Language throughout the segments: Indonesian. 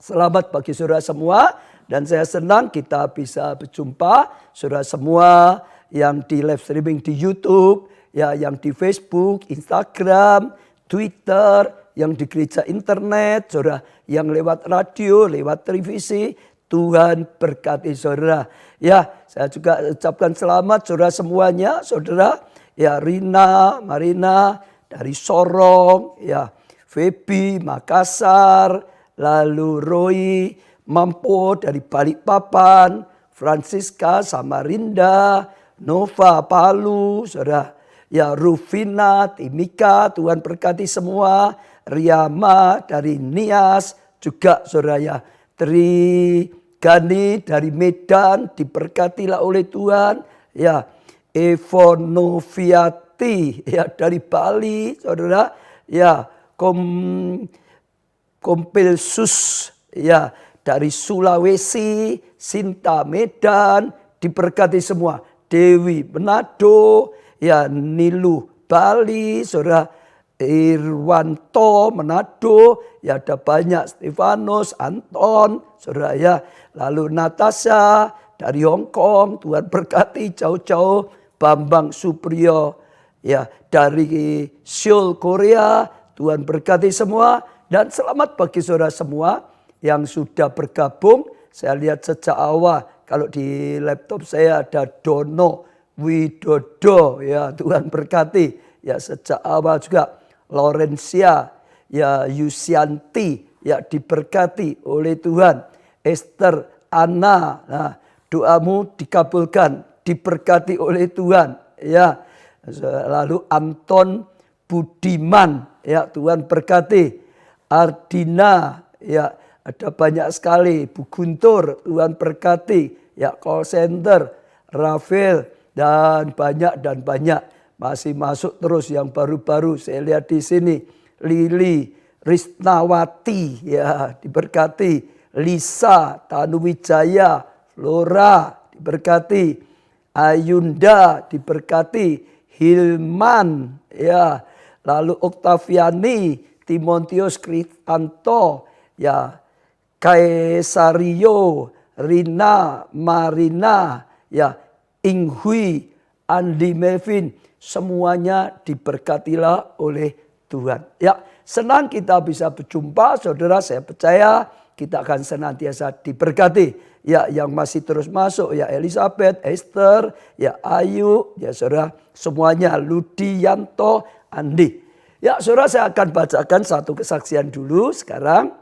Selamat bagi saudara semua dan saya senang kita bisa berjumpa saudara semua yang di live streaming di YouTube, ya yang di Facebook, Instagram, Twitter, yang di gereja internet, saudara yang lewat radio, lewat televisi. Tuhan berkati saudara. Ya, saya juga ucapkan selamat saudara semuanya, saudara. Ya, Rina, Marina dari Sorong, ya, Feby, Makassar, lalu Roy, Mampo dari Balikpapan, Francisca, Samarinda, Nova, Palu, saudara. Ya, Rufina, Timika, Tuhan berkati semua. Riyama dari Nias, juga saudara ya. Tri Gani dari Medan, diberkatilah oleh Tuhan. Ya, Evo Noviati ya dari Bali, saudara. Ya, Kompilsus ya dari Sulawesi, Sinta Medan, diberkati semua. Dewi Manado, ya Nilu Bali, saudara. Irwanto Manado, ya ada banyak, Stefanus, Anton, saudara ya. Lalu Natasha dari Hong Kong, Tuhan berkati jauh-jauh. Bambang Supriyo ya dari Seoul, Korea, Tuhan berkati semua. Dan selamat bagi saudara semua yang sudah bergabung. Saya lihat sejak awal, kalau di laptop saya ada Dono Widodo, ya Tuhan berkati. Ya sejak awal juga Laurencia, ya Yusianti, ya diberkati oleh Tuhan. Esther, Anna, nah, doamu dikabulkan, diberkati oleh Tuhan. Ya, lalu Anton Budiman, ya Tuhan berkati. Ardina, ya ada banyak sekali. Bu Guntur, Tuhan berkati. Ya call center, Rafael, dan banyak. Masih masuk terus yang baru-baru. Saya lihat di sini. Lili, Risnawati, ya diberkati. Lisa, Tanuwijaya, Flora, diberkati. Ayunda, diberkati. Hilman, ya. Lalu Oktaviani, Timotius Kristanto, ya Kaesario, Rina, Marina, ya Inghui, Andi Melvin, semuanya diberkatilah oleh Tuhan. Ya, senang kita bisa berjumpa, saudara. Saya percaya kita akan senantiasa diberkati. Ya, yang masih terus masuk, ya Elizabeth, Esther, ya Ayu, ya saudara, semuanya, Ludianto, Andi. Ya, saudara, saya akan bacakan satu kesaksian dulu sekarang.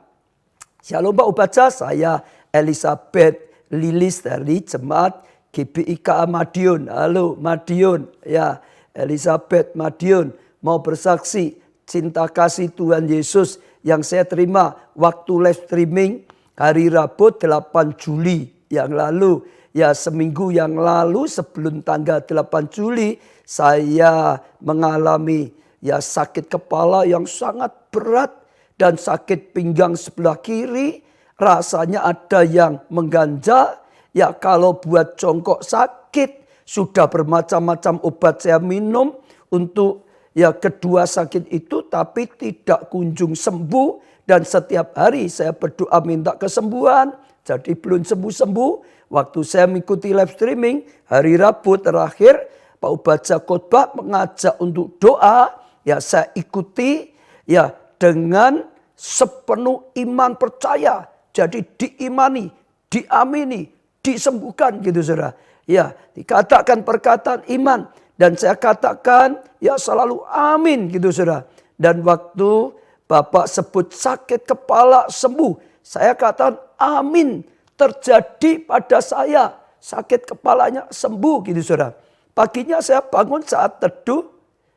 Shalom Pak Ubaca, saya Elizabeth Lilis dari Jemaat GBIK Madiun. Halo Madiun, ya Elizabeth Madiun mau bersaksi cinta kasih Tuhan Yesus yang saya terima waktu live streaming hari Rabu 8 Juli yang lalu. Ya seminggu yang lalu sebelum tanggal 8 Juli saya mengalami ya sakit kepala yang sangat berat dan sakit pinggang sebelah kiri. Rasanya ada yang mengganjal. Ya kalau buat jongkok sakit, sudah bermacam-macam obat saya minum untuk ya kedua sakit itu, tapi tidak kunjung sembuh. Dan setiap hari saya berdoa minta kesembuhan, jadi belum sembuh-sembuh. Waktu saya mengikuti live streaming hari Rabu terakhir, Pak Ubaca khotbah mengajak untuk doa, ya saya ikuti ya dengan sepenuh iman percaya. Jadi diimani, diamini, disembuhkan gitu saudara. Ya, dikatakan perkataan iman dan saya katakan ya selalu amin gitu saudara. Dan waktu Bapak sebut sakit kepala sembuh, saya katakan amin, terjadi pada saya sakit kepalanya sembuh gitu saudara. Paginya saya bangun saat teduh,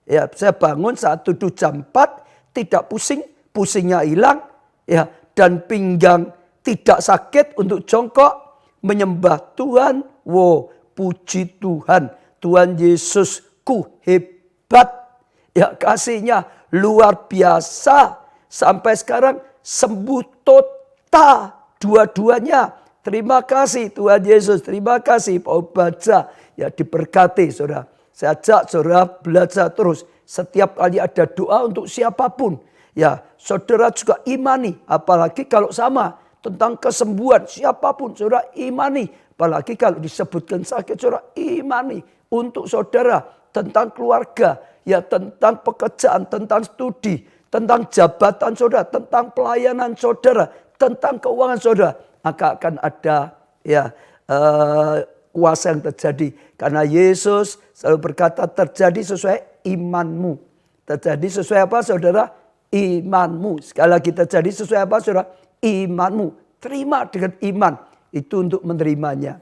ya saya bangun saat teduh jam 4, tidak pusing, pusingnya hilang, ya dan pinggang tidak sakit untuk jongkok. Menyembah Tuhan, wow, puji Tuhan, Tuhan Yesusku hebat, ya kasihnya luar biasa, sampai sekarang sembuh total dua-duanya. Terima kasih Tuhan Yesus, terima kasih Pak Ubaca, ya diberkati saudara. Saya ajak saudara belajar terus, setiap kali ada doa untuk siapapun, ya saudara juga imani, apalagi kalau sama tentang kesembuhan. Siapapun saudara imani. Apalagi kalau disebutkan sakit, saudara imani. Untuk saudara tentang keluarga, ya tentang pekerjaan, tentang studi, tentang jabatan saudara, tentang pelayanan saudara, tentang keuangan saudara. Maka akan ada ya kuasa yang terjadi. Karena Yesus selalu berkata terjadi sesuai imanmu. Terjadi sesuai apa saudara? Imanmu. Sekali lagi terjadi sesuai apa saudara? Imanmu. Terima dengan iman. Itu untuk menerimanya.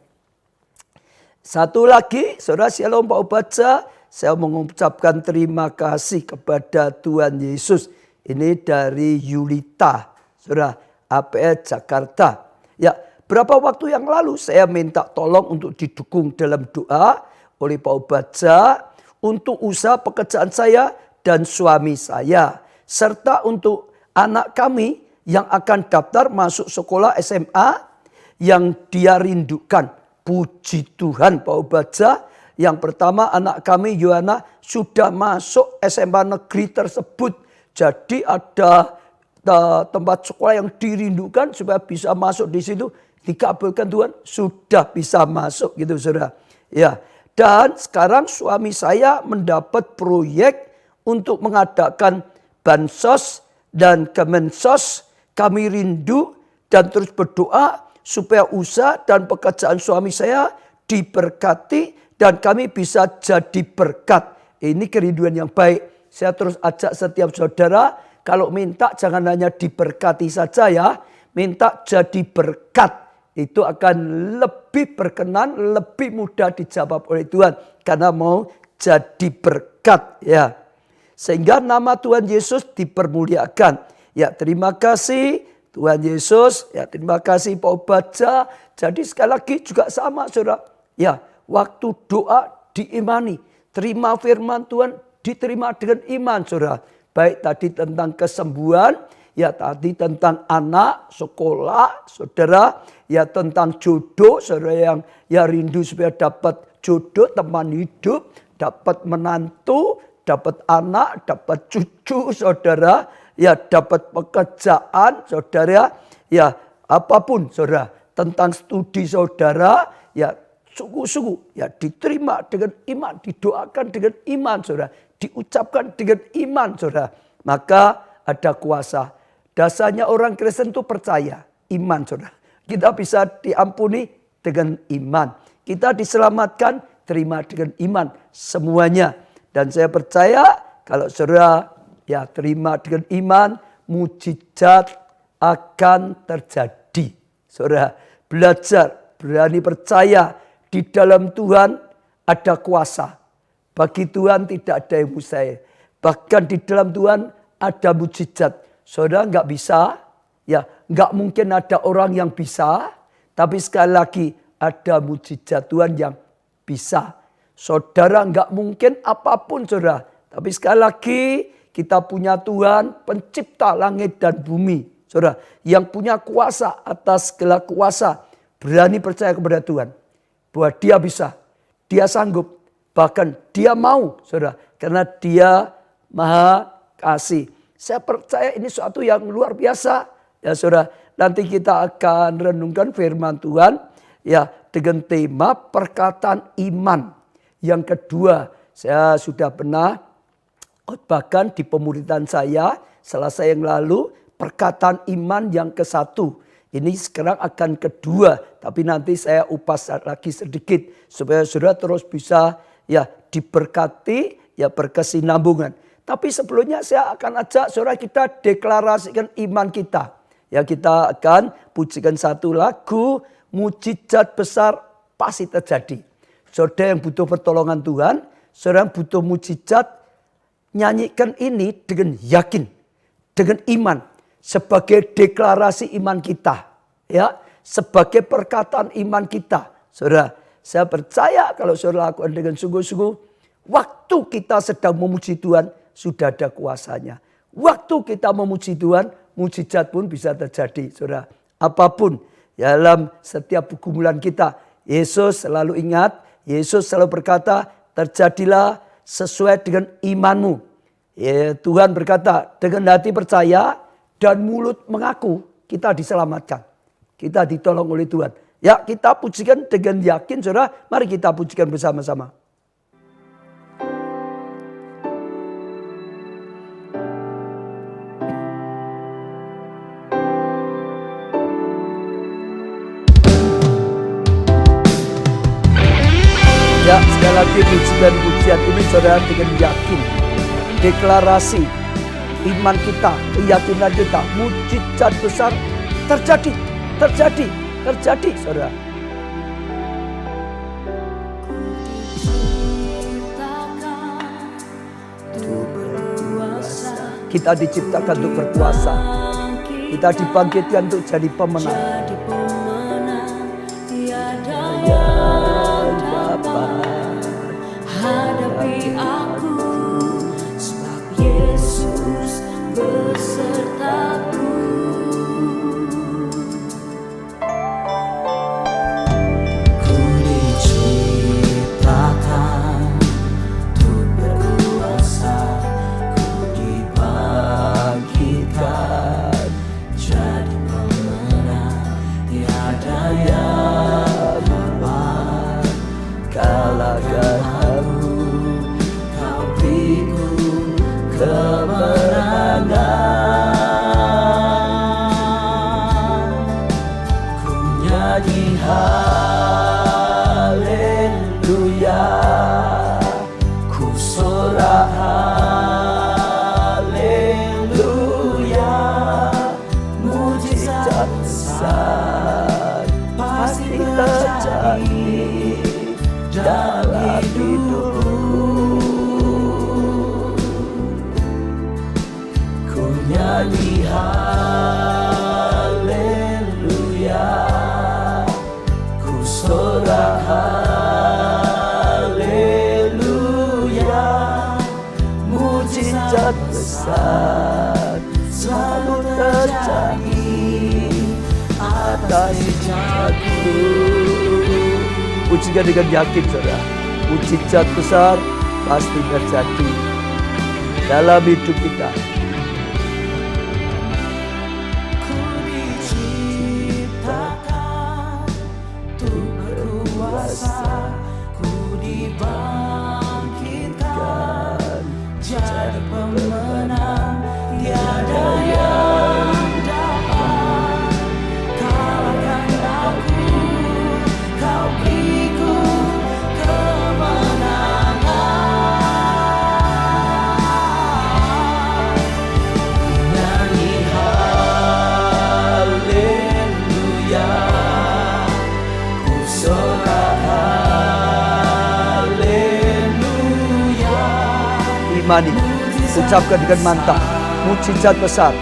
Satu lagi saudara, saya mau baca. Saya mengucapkan terima kasih kepada Tuhan Yesus. Ini dari Yulita. Saudara, APS Jakarta. Ya, berapa waktu yang lalu saya minta tolong untuk didukung dalam doa oleh Pak Baca untuk usaha pekerjaan saya dan suami saya. Serta untuk anak kami yang akan daftar masuk sekolah SMA yang dia rindukan. Puji Tuhan Pak Baca. Yang pertama anak kami Yohana sudah masuk SMA negeri tersebut. Jadi ada tempat sekolah yang dirindukan supaya bisa masuk di situ. Dikabulkan Tuhan, sudah bisa masuk gitu saudara. Ya, dan sekarang suami saya mendapat proyek untuk mengadakan bansos dan kemensos. Kami rindu dan terus berdoa supaya usaha dan pekerjaan suami saya diberkati dan kami bisa jadi berkat. Ini kerinduan yang baik. Saya terus ajak setiap saudara, kalau minta jangan hanya diberkati saja ya, minta jadi berkat. Itu akan lebih berkenan, lebih mudah dijawab oleh Tuhan. Karena mau jadi berkat ya. Sehingga nama Tuhan Yesus dipermuliakan. Ya, terima kasih Tuhan Yesus. Ya, terima kasih Pak Baca. Jadi sekali lagi juga sama saudara. Ya, waktu doa diimani. Terima firman Tuhan diterima dengan iman saudara. Baik tadi tentang kesembuhan. Ya tadi tentang anak, sekolah, saudara. Ya tentang jodoh, saudara yang ya rindu supaya dapat jodoh, teman hidup. Dapat menantu, dapat anak, dapat cucu, saudara. Ya dapat pekerjaan, saudara. Ya apapun, saudara. Tentang studi saudara, ya sungguh-sungguh ya diterima dengan iman. Didoakan dengan iman, saudara. Diucapkan dengan iman, saudara. Maka ada kuasa. Dasarnya orang Kristen itu percaya, iman saudara. Kita bisa diampuni dengan iman. Kita diselamatkan, terima dengan iman semuanya. Dan saya percaya kalau saudara ya terima dengan iman, mujizat akan terjadi. Saudara belajar, berani percaya di dalam Tuhan ada kuasa. Bagi Tuhan tidak ada yang mustahil. Bahkan di dalam Tuhan ada mujizat. Saudara nggak bisa, ya nggak mungkin ada orang yang bisa. Tapi sekali lagi ada mujizat Tuhan yang bisa. Saudara nggak mungkin apapun saudara. Tapi sekali lagi kita punya Tuhan pencipta langit dan bumi. Saudara yang punya kuasa atas segala kuasa. Berani percaya kepada Tuhan. Bahwa dia bisa, dia sanggup. Bahkan dia mau saudara. Karena dia maha kasih. Saya percaya ini suatu yang luar biasa. Ya saudara, nanti kita akan renungkan firman Tuhan. Ya dengan tema perkataan iman. Yang kedua, saya sudah pernah bahkan di pemuridan saya Selasa yang lalu. Perkataan iman yang ke-1. Ini sekarang akan kedua. Tapi nanti saya upas lagi sedikit. Supaya saudara terus bisa ya diberkati, ya berkesinambungan. Tapi sebelumnya saya akan ajak saudara kita deklarasikan iman kita. Ya kita akan pujikan satu lagu, mujizat besar pasti terjadi. Saudara yang butuh pertolongan Tuhan, saudara yang butuh mujizat, nyanyikan ini dengan yakin, dengan iman. Sebagai deklarasi iman kita. Ya, sebagai perkataan iman kita. Saudara, saya percaya kalau saudara lakukan dengan sungguh-sungguh, waktu kita sedang memuji Tuhan, sudah ada kuasanya. Waktu kita memuji Tuhan, mujizat pun bisa terjadi. Saudara, apapun dalam setiap pergumulan kita, Yesus selalu ingat, Yesus selalu berkata, terjadilah sesuai dengan imanmu. Ya, Tuhan berkata, dengan hati percaya dan mulut mengaku, kita diselamatkan. Kita ditolong oleh Tuhan. Ya, kita pujikan dengan yakin, saudara. Mari kita pujikan bersama-sama. Ya, sekali lagi pujian ini saudara dengan yakin. Deklarasi iman kita, keyakinan kita, mujizat besar terjadi saudara. Kita diciptakan untuk berkuasa. Kita dibangkitkan untuk jadi pemenang. Hadapi aku, sebab Yesus besertaku. Ku diciptakan untuk berkuasa, ku dibangkitkan jadi pemenang. Tiada yang dapat kalahkan aku, kau beriku kemenangan. Ku nyanyi haleluya, ku sorak haleluya. Mujizat besar pasti terjadi dalam hidupku. Ku nyanyi haleluya, ku sorak haleluya. Mujizat besar selalu terjadi atas hidupku. Pujikan dengan yakin saudara. Mujizat besar pasti terjadi dalam hidup kita. Ku diciptakan untuk berkuasa, ku dibangkitkan jadi pemenang. Tiada yang dapat kalahkan aku, kau beriku kemenangan. Nyanyi haleluya, ku sorak haleluya. Imani, ucapkan dengan mantap, mujizat besar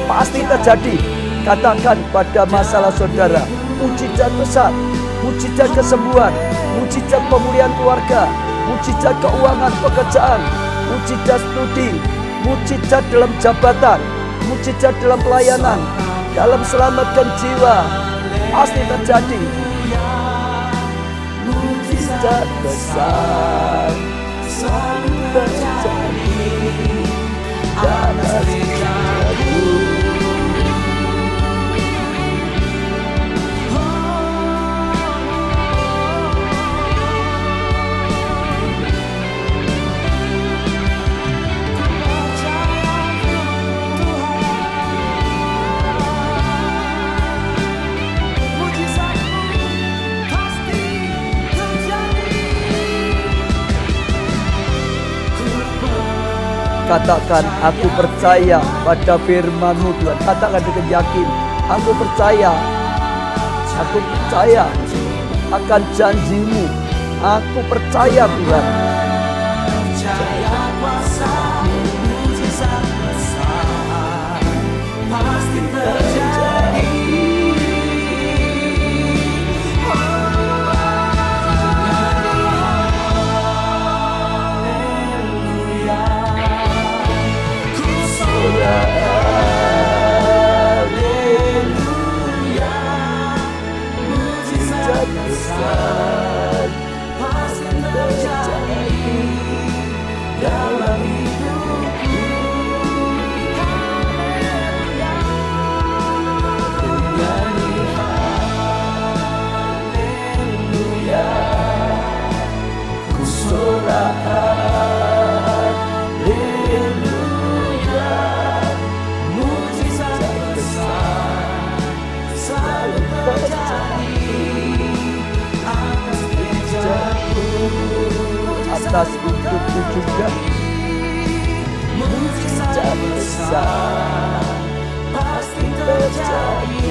pasti terjadi. Katakan pada masalah saudara, mujizat besar, mujizat kesembuhan, mujizat pemulihan keluarga, mujizat keuangan pekerjaan, mujizat studi, mujizat dalam jabatan, mujizat dalam pelayanan, dalam selamatkan jiwa, pasti terjadi. Mujizat besar selalu terjadi dalam hidupku. Katakan, aku percaya pada firman-Mu Tuhan. Katakan dengan yakin, aku percaya akan janji-Mu. Aku percaya Tuhan. Percaya kuasa, mujizat besar pasti terjadi. Haleluya, mujizat besar pasti terjadi. atas hidupku juga. Mujizat besar pasti terjadi.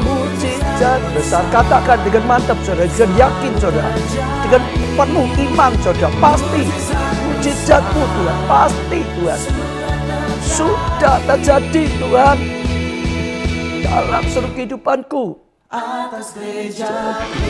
Mujizat besar, katakan dengan mantap saudara, dengan yakin saudara, dengan penuh iman saudara, pasti mujizatmu Tuhan, pasti Tuhan sudah terjadi Tuhan dalam seluruh kehidupanku. Atas gerejaku.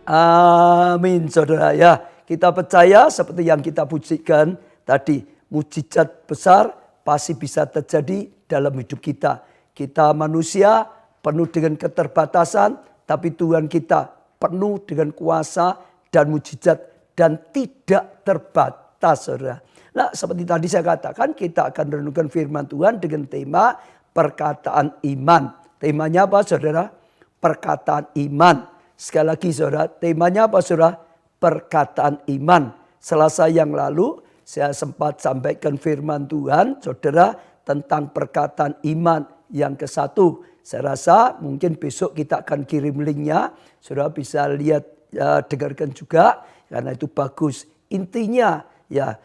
Amin saudara ya. Kita percaya seperti yang kita pujikan tadi, mujizat besar pasti bisa terjadi dalam hidup kita. Kita manusia penuh dengan keterbatasan, tapi Tuhan kita penuh dengan kuasa dan mujizat dan tidak terbatas saudara. Nah seperti tadi saya katakan, kita akan renungkan firman Tuhan dengan tema perkataan iman. Temanya apa saudara? Perkataan iman. Sekali lagi saudara, temanya apa saudara? Perkataan iman. Selasa yang lalu saya sempat sampaikan firman Tuhan saudara tentang perkataan iman yang ke-1. Saya rasa mungkin besok kita akan kirim linknya. Saudara bisa lihat, dengarkan juga karena itu bagus. Intinya ya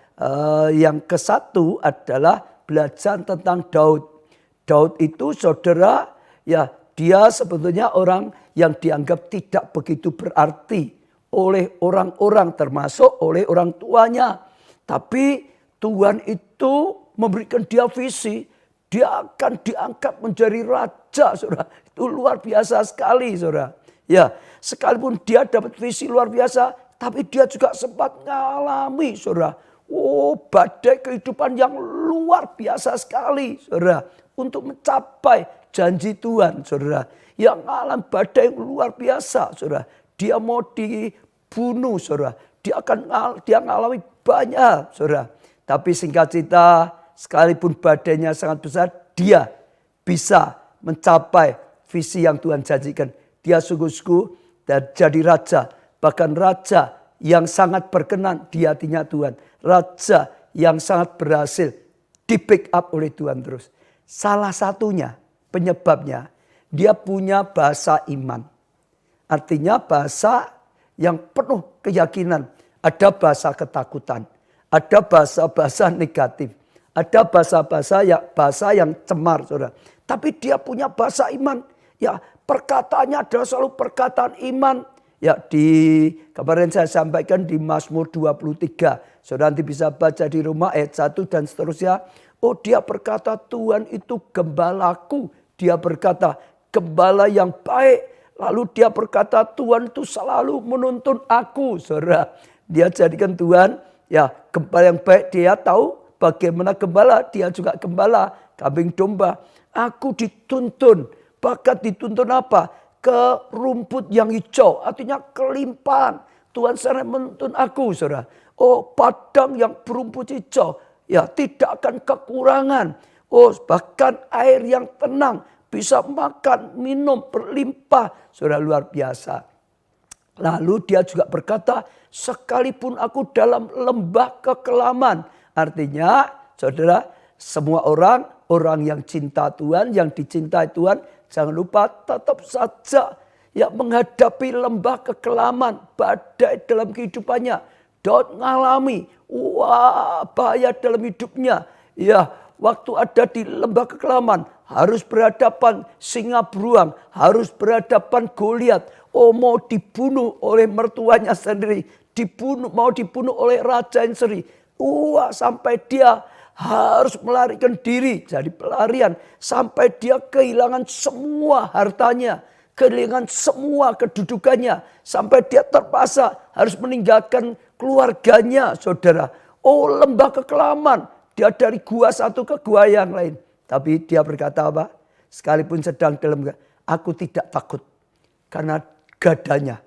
yang ke-1 adalah belajar tentang Daud. Daud itu saudara ya, dia sebetulnya orang yang dianggap tidak begitu berarti oleh orang-orang, termasuk oleh orang tuanya. Tapi Tuhan itu memberikan dia visi, dia akan diangkat menjadi raja saudara. Itu luar biasa sekali saudara. Ya, sekalipun dia dapat visi luar biasa, tapi dia juga sempat mengalami saudara, badai kehidupan yang luar biasa sekali saudara, untuk mencapai janji Tuhan saudara. Yang alam badai yang luar biasa saudara. Dia mau dibunuh saudara. Dia mengalami banyak saudara. Tapi singkat cerita, sekalipun badainya sangat besar, dia bisa mencapai visi yang Tuhan janjikan. Dia sungguh-sungguh dan jadi raja. Bahkan raja yang sangat berkenan di hatinya Tuhan. Raja yang sangat berhasil di pick up oleh Tuhan terus. Salah satunya penyebabnya, dia punya bahasa iman. Artinya bahasa yang penuh keyakinan. Ada bahasa ketakutan. Ada bahasa-bahasa negatif. Ada bahasa yang cemar saudara. Tapi dia punya bahasa iman. Ya, perkataannya adalah selalu perkataan iman. Ya, di kemarin saya sampaikan di Mazmur 23. Saudara nanti bisa baca di rumah ayat 1 dan seterusnya. Oh, dia berkata Tuhan itu gembalaku. Dia berkata gembala yang baik. Lalu dia berkata Tuhan itu selalu menuntun aku. Saudara, dia jadikan Tuhan ya gembala yang baik. Dia tahu bagaimana gembala. Dia juga gembala kambing domba. Aku dituntun. Bahkan dituntun apa? Ke rumput yang hijau. Artinya kelimpahan. Tuhan sering menuntun aku saudara. Oh, padang yang berumput hijau. Ya, tidak akan kekurangan. Oh, bahkan air yang tenang. Bisa makan, minum, berlimpah. Saudara, luar biasa. Lalu dia juga berkata, sekalipun aku dalam lembah kekelaman. Artinya, saudara, semua orang yang cinta Tuhan, yang dicintai Tuhan, jangan lupa tetap saja ya menghadapi lembah kekelaman, badai dalam kehidupannya. Daud mengalami bahaya dalam hidupnya. Ya, waktu ada di lembah kekelaman, harus berhadapan singa beruang, harus berhadapan Goliat. Oh, mau dibunuh oleh mertuanya sendiri, mau dibunuh oleh raja yang sendiri. Sampai dia harus melarikan diri, jadi pelarian. Sampai dia kehilangan semua hartanya, kehilangan semua kedudukannya. Sampai dia terpaksa harus meninggalkan keluarganya, saudara. Oh, lembah kekelaman. Dia dari gua satu ke gua yang lain. Tapi dia berkata apa? Sekalipun sedang dalam, aku tidak takut. Karena gadanya,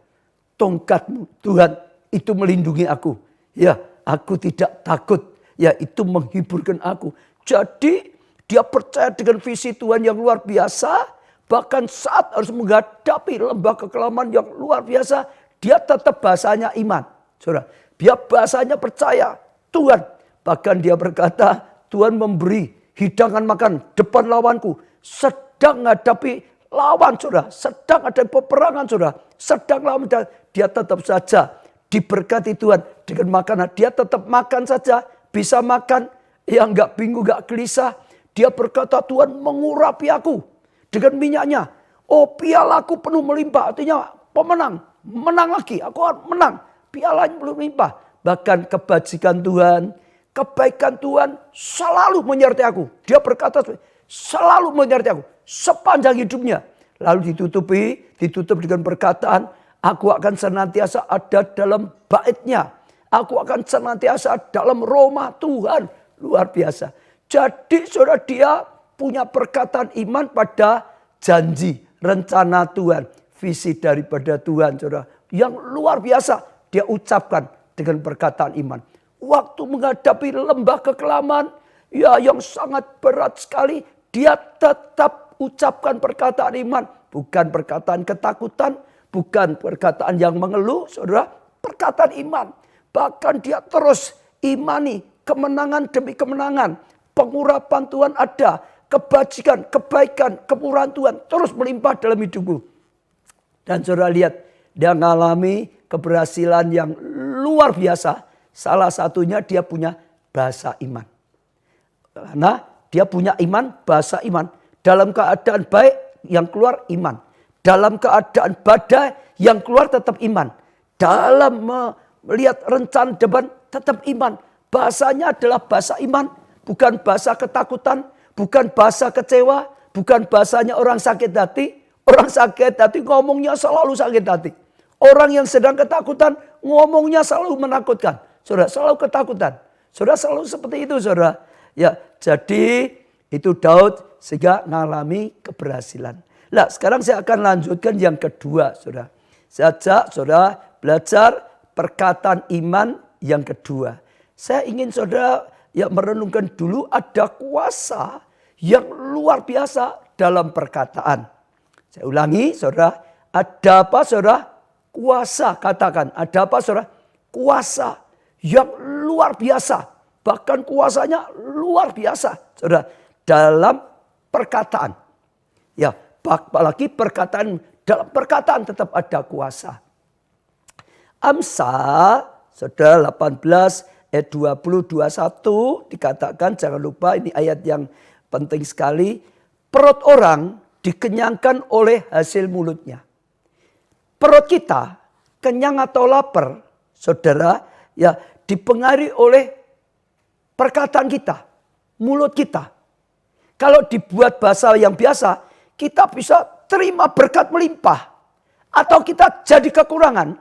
tongkatmu Tuhan itu melindungi aku. Ya, aku tidak takut. Ya, itu menghiburkan aku. Jadi dia percaya dengan visi Tuhan yang luar biasa. Bahkan saat harus menghadapi lembah kekelaman yang luar biasa, dia tetap bahasanya iman. Saudara, dia bahasanya percaya Tuhan. Bahkan dia berkata, Tuhan memberi hidangan makan depan lawanku. sedang menghadapi lawan saudara, sedang ada peperangan saudara, sedang lawan, dia tetap saja diberkati Tuhan dengan makanan. Dia tetap makan saja, bisa makan, yang nggak bingung, nggak gelisah. Dia berkata, Tuhan mengurapi aku dengan minyaknya. Oh, pialaku penuh melimpah, artinya pemenang, menang lagi, aku akan menang. Pialanya belum melimpah. Bahkan kebajikan Tuhan, kebaikan Tuhan selalu menyertai aku. Dia berkata, selalu menyertai aku sepanjang hidupnya. Lalu ditutup dengan perkataan, aku akan senantiasa ada dalam baitnya. Aku akan senantiasa dalam rumah Tuhan. Luar biasa. Jadi saudara, dia punya perkataan iman pada janji, rencana Tuhan, visi daripada Tuhan saudara. Yang luar biasa dia ucapkan dengan perkataan iman. Waktu menghadapi lembah kekelaman, ya yang sangat berat sekali, dia tetap ucapkan perkataan iman. Bukan perkataan ketakutan, bukan perkataan yang mengeluh, saudara. Perkataan iman. Bahkan dia terus imani kemenangan demi kemenangan. Pengurapan Tuhan ada. Kebajikan, kebaikan, kemurahan Tuhan terus melimpah dalam hidupku. Dan saudara lihat, dia mengalami keberhasilan yang luar biasa. Salah satunya dia punya bahasa iman. Karena dia punya iman, bahasa iman. Dalam keadaan baik yang keluar iman. Dalam keadaan badai yang keluar tetap iman. Dalam melihat rencana depan tetap iman. Bahasanya adalah bahasa iman. Bukan bahasa ketakutan. Bukan bahasa kecewa. Bukan bahasanya orang sakit hati. Orang sakit hati ngomongnya selalu sakit hati. Orang yang sedang ketakutan ngomongnya selalu menakutkan. Saudara, selalu ketakutan. Saudara, selalu seperti itu saudara. Ya, jadi itu Daud sehingga mengalami keberhasilan. Nah, sekarang saya akan lanjutkan yang kedua saudara. Saya ajak saudara belajar perkataan iman yang kedua. Saya ingin saudara merenungkan dulu ada kuasa yang luar biasa dalam perkataan. Saya ulangi saudara, ada apa saudara? Kuasa, katakan, ada apa saudara? Kuasa yang luar biasa. Bahkan kuasanya luar biasa saudara. Dalam perkataan. Ya, apalagi perkataan, dalam perkataan tetap ada kuasa. Amsal saudara 18 ayat 20-21 dikatakan, jangan lupa ini ayat yang penting sekali. Perut orang dikenyangkan oleh hasil mulutnya. Perut kita kenyang atau lapar, saudara, ya dipengaruhi oleh perkataan kita, mulut kita. Kalau dibuat bahasa yang biasa, kita bisa terima berkat melimpah. Atau kita jadi kekurangan,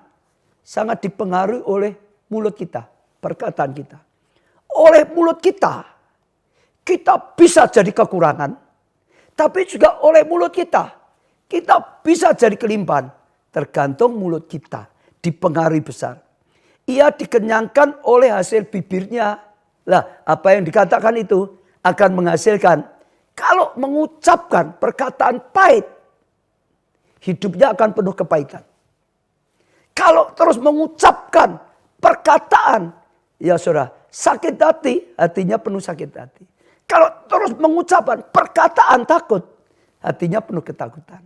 sangat dipengaruhi oleh mulut kita, perkataan kita. Oleh mulut kita bisa jadi kekurangan. Tapi juga oleh mulut kita bisa jadi kelimpahan. Tergantung mulut kita, dipengaruhi besar. Ia dikenyangkan oleh hasil bibirnya. Lah, apa yang dikatakan itu akan menghasilkan. Kalau mengucapkan perkataan pahit, hidupnya akan penuh kepahitan. Kalau terus mengucapkan perkataan, ya saudara, sakit hati, hatinya penuh sakit hati. Kalau terus mengucapkan perkataan takut, hatinya penuh ketakutan.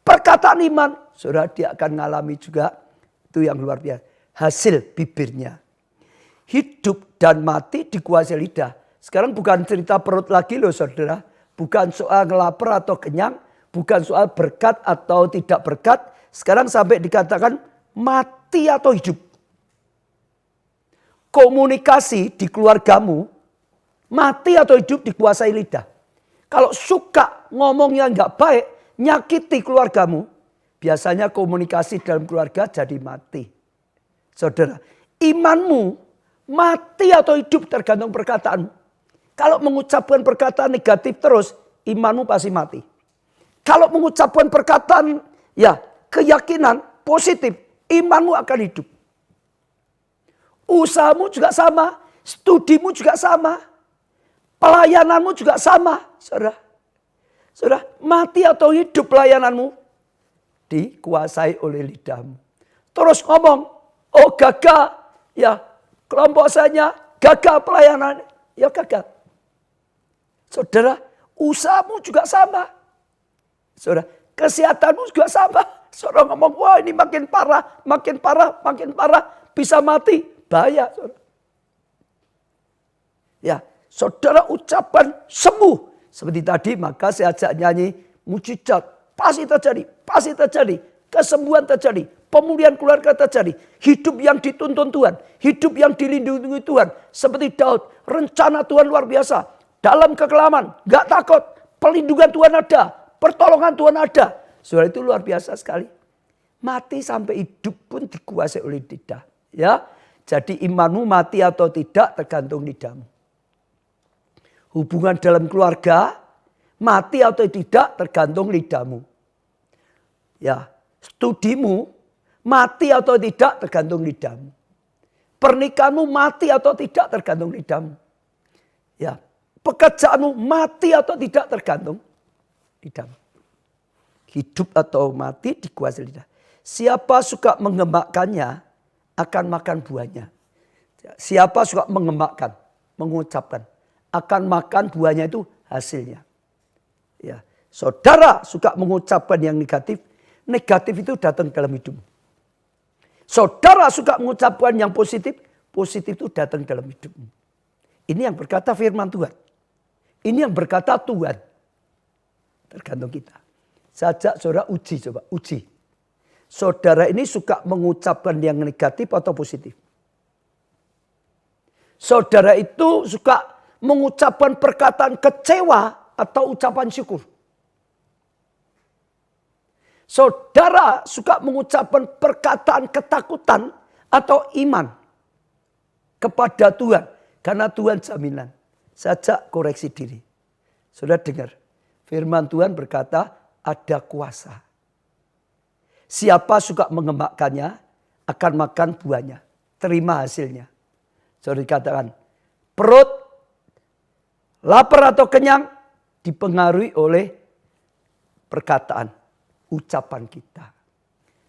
Perkataan iman, saudara, dia akan mengalami juga itu yang luar biasa. Hasil bibirnya. Hidup dan mati dikuasai lidah. Sekarang bukan cerita perut lagi loh saudara. Bukan soal lapar atau kenyang. Bukan soal berkat atau tidak berkat. Sekarang sampai dikatakan mati atau hidup. Komunikasi di keluargamu, mati atau hidup dikuasai lidah. Kalau suka ngomongnya nggak baik, nyakiti keluargamu, biasanya komunikasi dalam keluarga jadi mati. Saudara, imanmu mati atau hidup tergantung perkataanmu. Kalau mengucapkan perkataan negatif terus, imanmu pasti mati. Kalau mengucapkan perkataan keyakinan positif, imanmu akan hidup. Usahamu juga sama, studimu juga sama, pelayananmu juga sama, saudara. Saudara, mati atau hidup pelayananmu dikuasai oleh lidahmu. Terus ngomong, oh gagal, ya kelompok saya gagal pelayanan, ya gagal. Saudara, Usahamu juga sama. Saudara, kesehatanmu juga sama. Saudara ngomong, wah ini makin parah, makin parah, makin parah. Bisa mati, bahaya. Saudara. Ya, saudara ucapan sembuh. Seperti tadi, maka saya ajak nyanyi mujizat. Pasti terjadi, pasti terjadi. Kesembuhan terjadi, pemulihan keluarga terjadi. Hidup yang dituntun Tuhan, hidup yang dilindungi Tuhan. Seperti Daud, rencana Tuhan luar biasa. Dalam kekelaman, gak takut. Perlindungan Tuhan ada, pertolongan Tuhan ada. Saudara, itu luar biasa sekali. Mati sampai hidup pun dikuasai oleh lidah. Ya, jadi imanmu mati atau tidak tergantung lidahmu. Hubungan dalam keluarga, mati atau tidak tergantung lidahmu. Ya, studimu, mati atau tidak tergantung lidahmu. Pernikahanmu mati atau tidak tergantung lidahmu. Ya, pekerjaanmu mati atau tidak tergantung lidahmu. Hidup atau mati dikuasai lidah. Siapa suka mengembakkannya akan makan buahnya. Siapa suka mengembakkan, mengucapkan, akan makan buahnya itu hasilnya. Ya, saudara suka mengucapkan yang negatif, negatif itu datang dalam hidupmu. Saudara suka mengucapkan yang positif, positif itu datang dalam hidupmu. Ini yang berkata firman Tuhan. Ini yang berkata Tuhan. Tergantung kita. Sajak saudara uji, coba uji. Saudara ini suka mengucapkan yang negatif atau positif? Saudara itu suka mengucapkan perkataan kecewa atau ucapan syukur? Saudara suka mengucapkan perkataan ketakutan atau iman kepada Tuhan? Karena Tuhan jaminan. Sajak koreksi diri. Saudara dengar. Firman Tuhan berkata ada kuasa. Siapa suka mengembakkannya akan makan buahnya. Terima hasilnya. Saudara dikatakan perut lapar atau kenyang dipengaruhi oleh perkataan, ucapan kita.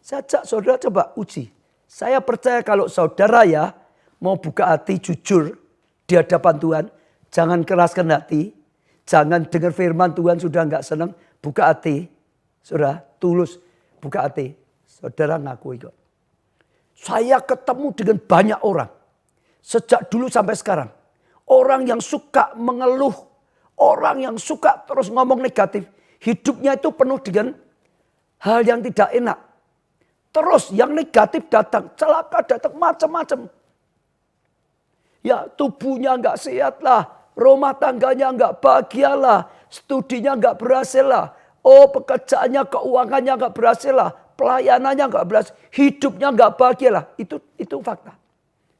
Sajak saudara coba uji. Saya percaya kalau saudara ya mau buka hati jujur di hadapan Tuhan. Jangan keraskan hati. Jangan dengar firman Tuhan sudah enggak senang. Buka hati. Saudara tulus buka hati. Saudara ngakui kok. Saya ketemu dengan banyak orang. Sejak dulu sampai sekarang. Orang yang suka mengeluh. Orang yang suka terus ngomong negatif. Hidupnya itu penuh dengan hal yang tidak enak. Terus yang negatif datang. Celaka datang macam-macam. Ya tubuhnya enggak sehat lah. Rumah tangganya enggak bahagia lah. Studinya enggak berhasil lah. Oh pekerjaannya, keuangannya enggak berhasil lah. Pelayanannya enggak berhasil. Hidupnya enggak bahagia lah. Itu fakta.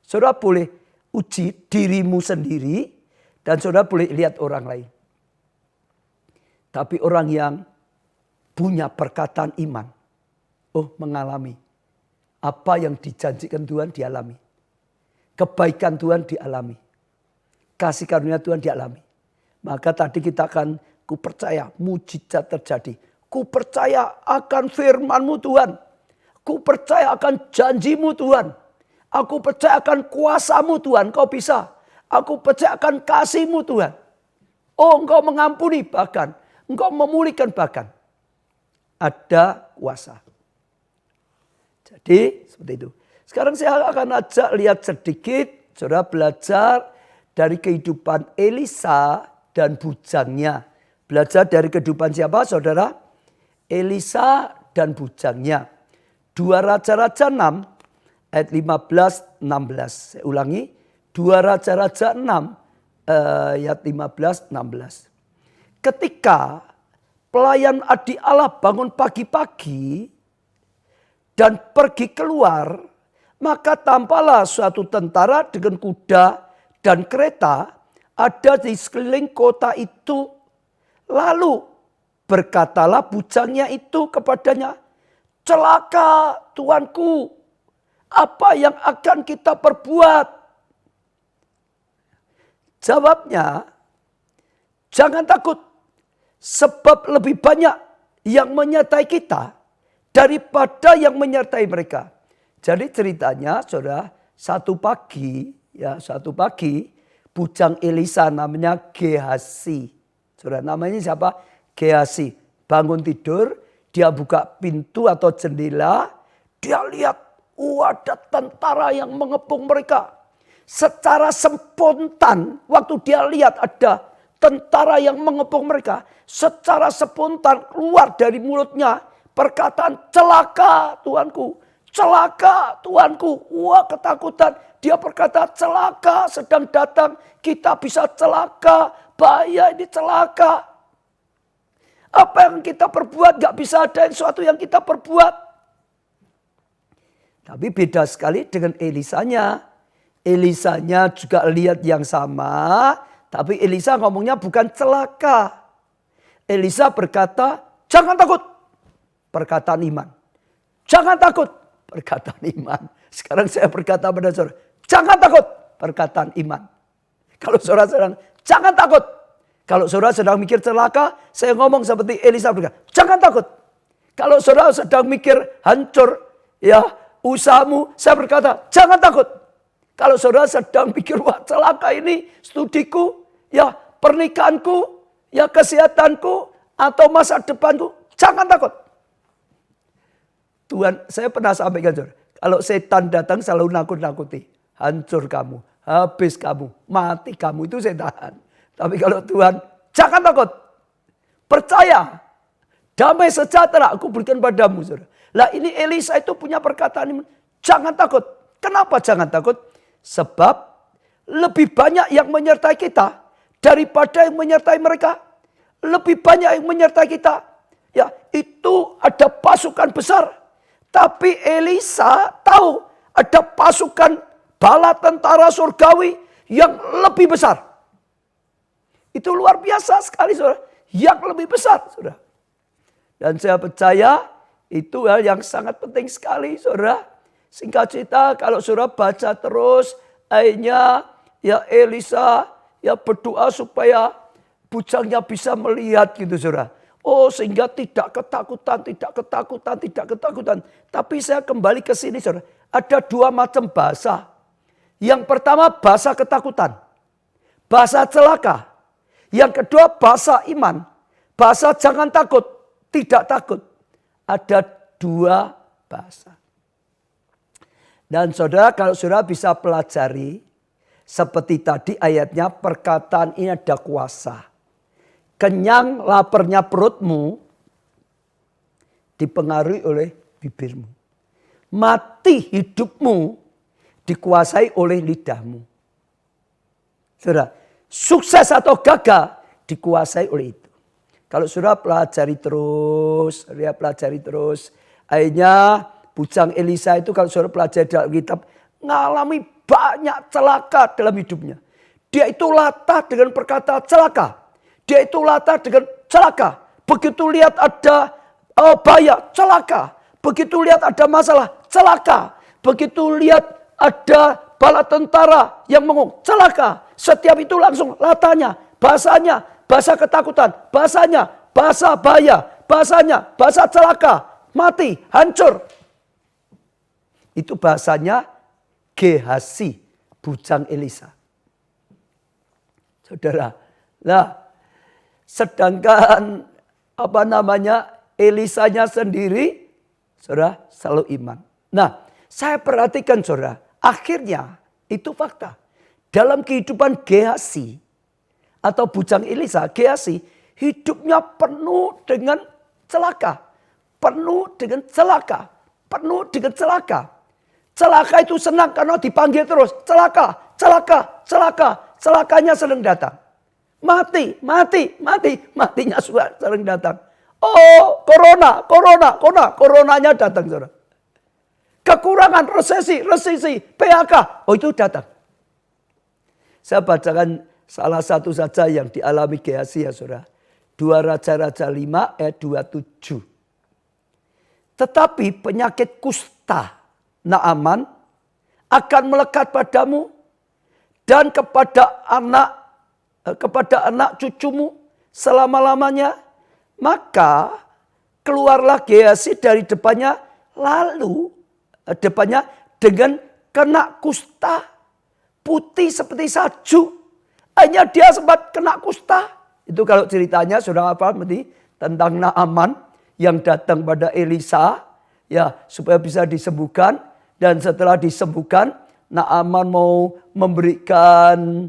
Saudara boleh uji dirimu sendiri. Dan saudara boleh lihat orang lain. Tapi orang yang punya perkataan iman. Oh mengalami. Apa yang dijanjikan Tuhan dialami. Kebaikan Tuhan dialami. Kasih karunia Tuhan dialami. Maka tadi kita akan ku percaya mujizat terjadi. Ku percaya akan firman-Mu Tuhan. Ku percaya akan janjimu Tuhan. Aku percaya akan kuasa-Mu Tuhan. Kau bisa. Aku percaya akan kasih-Mu Tuhan. Oh Engkau mengampuni bahkan. Engkau memulihkan bahkan. Ada kuasa. Jadi seperti itu. Sekarang saya akan ajak lihat sedikit. Saudara belajar dari kehidupan Elisa dan bujangnya. Belajar dari kehidupan siapa saudara? Elisa dan bujangnya. 2 Raja-Raja 6 ayat 15-16. Saya ulangi. 2 Raja-Raja 6 ayat 15-16. Ketika pelayan Adi Allah bangun pagi-pagi dan pergi keluar, maka tampaklah suatu tentara dengan kuda dan kereta ada di sekeliling kota itu. Lalu berkatalah bujangnya itu kepadanya, celaka tuanku, apa yang akan kita perbuat? Jawabnya, jangan takut, sebab lebih banyak yang menyertai kita daripada yang menyertai mereka. Jadi ceritanya saudara, satu pagi bujang Elisa namanya Gehazi. Saudara, namanya siapa? Gehazi. Bangun tidur, dia buka pintu atau jendela, dia lihat ada tentara yang mengepung mereka. Secara spontan, waktu dia lihat ada tentara yang mengepung mereka, secara spontan keluar dari mulutnya perkataan, celaka Tuanku, celaka Tuanku. Wah, ketakutan. Dia berkata, celaka sedang datang, kita bisa celaka, bahaya ini celaka. Apa yang kita perbuat, gak bisa ada sesuatu yang kita perbuat. Tapi beda sekali dengan Elisanya. Elisanya juga lihat yang sama, tapi Elisa ngomongnya bukan celaka. Elisa berkata, jangan takut. Perkataan iman. Jangan takut. Perkataan iman. Sekarang saya berkata pada saudara, jangan takut. Perkataan iman. Kalau saudara sedang, jangan takut. Kalau saudara sedang mikir celaka, saya ngomong seperti Elisa berkata, jangan takut. Kalau saudara sedang mikir hancur, ya usahamu, saya berkata, jangan takut. Kalau saudara sedang mikir, wah celaka ini studiku, ya pernikahanku, ya kesehatanku, atau masa depanku, jangan takut. Tuhan, saya pernah sampaikan, saudara, kalau setan datang selalu nakut-nakuti. Hancur kamu, habis kamu, mati kamu, itu setan. Tapi kalau Tuhan, jangan takut. Percaya. Damai sejahtera aku berikan padamu. Saudara. Lah ini Elisa itu punya perkataan ini. Jangan takut. Kenapa jangan takut? Sebab lebih banyak yang menyertai kita daripada yang menyertai mereka. Lebih banyak yang menyertai kita. Ya, itu ada pasukan besar. Tapi Elisa tahu ada pasukan bala tentara surgawi yang lebih besar. Itu luar biasa sekali, saudara. Yang lebih besar, saudara. Dan saya percaya itu hal yang sangat penting sekali, saudara. Singkat cerita, kalau saudara baca terus, akhirnya ya Elisa ya berdoa supaya bujangnya bisa melihat gitu, saudara. Oh, sehingga tidak ketakutan. Tapi saya kembali ke sini, saudara. Ada dua macam bahasa. Yang pertama bahasa ketakutan. Bahasa celaka. Yang kedua bahasa iman. Bahasa jangan takut, tidak takut. Ada dua bahasa. Dan saudara, kalau saudara bisa pelajari. Seperti tadi ayatnya, perkataan ini ada kuasa. Kenyang laparnya perutmu dipengaruhi oleh bibirmu. Mati hidupmu dikuasai oleh lidahmu. Saudara, sukses atau gagal dikuasai oleh itu. Kalau saudara pelajari terus, akhirnya bujang Elisa itu kalau saudara pelajari dalam kitab, mengalami banyak celaka dalam hidupnya. Dia itu latah dengan perkataan celaka. Dia itu latah dengan celaka. Begitu lihat ada bahaya, celaka. Begitu lihat ada masalah, celaka. Begitu lihat ada bala tentara yang mengong, celaka. Setiap itu langsung latahnya, bahasanya, bahasa ketakutan, bahasanya, bahasa bahaya, bahasanya, bahasa celaka, mati, hancur. Itu bahasanya Gehazi, bujang Elisa. Saudara, nah sedangkan Elisanya sendiri, saudara, selalu iman. Nah, saya perhatikan saudara, akhirnya itu fakta. Dalam kehidupan Gehazi atau bujang Elisa, Gehazi hidupnya penuh dengan celaka. Penuh dengan celaka. Penuh dengan celaka. Celaka itu senang karena dipanggil terus. Celaka, celaka, celaka. Celakanya sering datang. Matinya sering datang. Oh, coronanya datang, saudara. Kekurangan, resesi, PHK. Oh, itu datang. Saya bacakan salah satu saja yang dialami Gehazi, ya saudara. 2 Raja-Raja 5 ayat 27. Tetapi penyakit kusta Naaman akan melekat padamu dan kepada anak cucumu selama-lamanya. Maka keluarlah Gehazi dari depannya dengan kena kusta putih seperti salju. Hanya dia sempat kena kusta. Itu kalau ceritanya saudara apa berarti tentang Naaman yang datang pada Elisa ya supaya bisa disembuhkan, dan setelah disembuhkan Naaman mau memberikan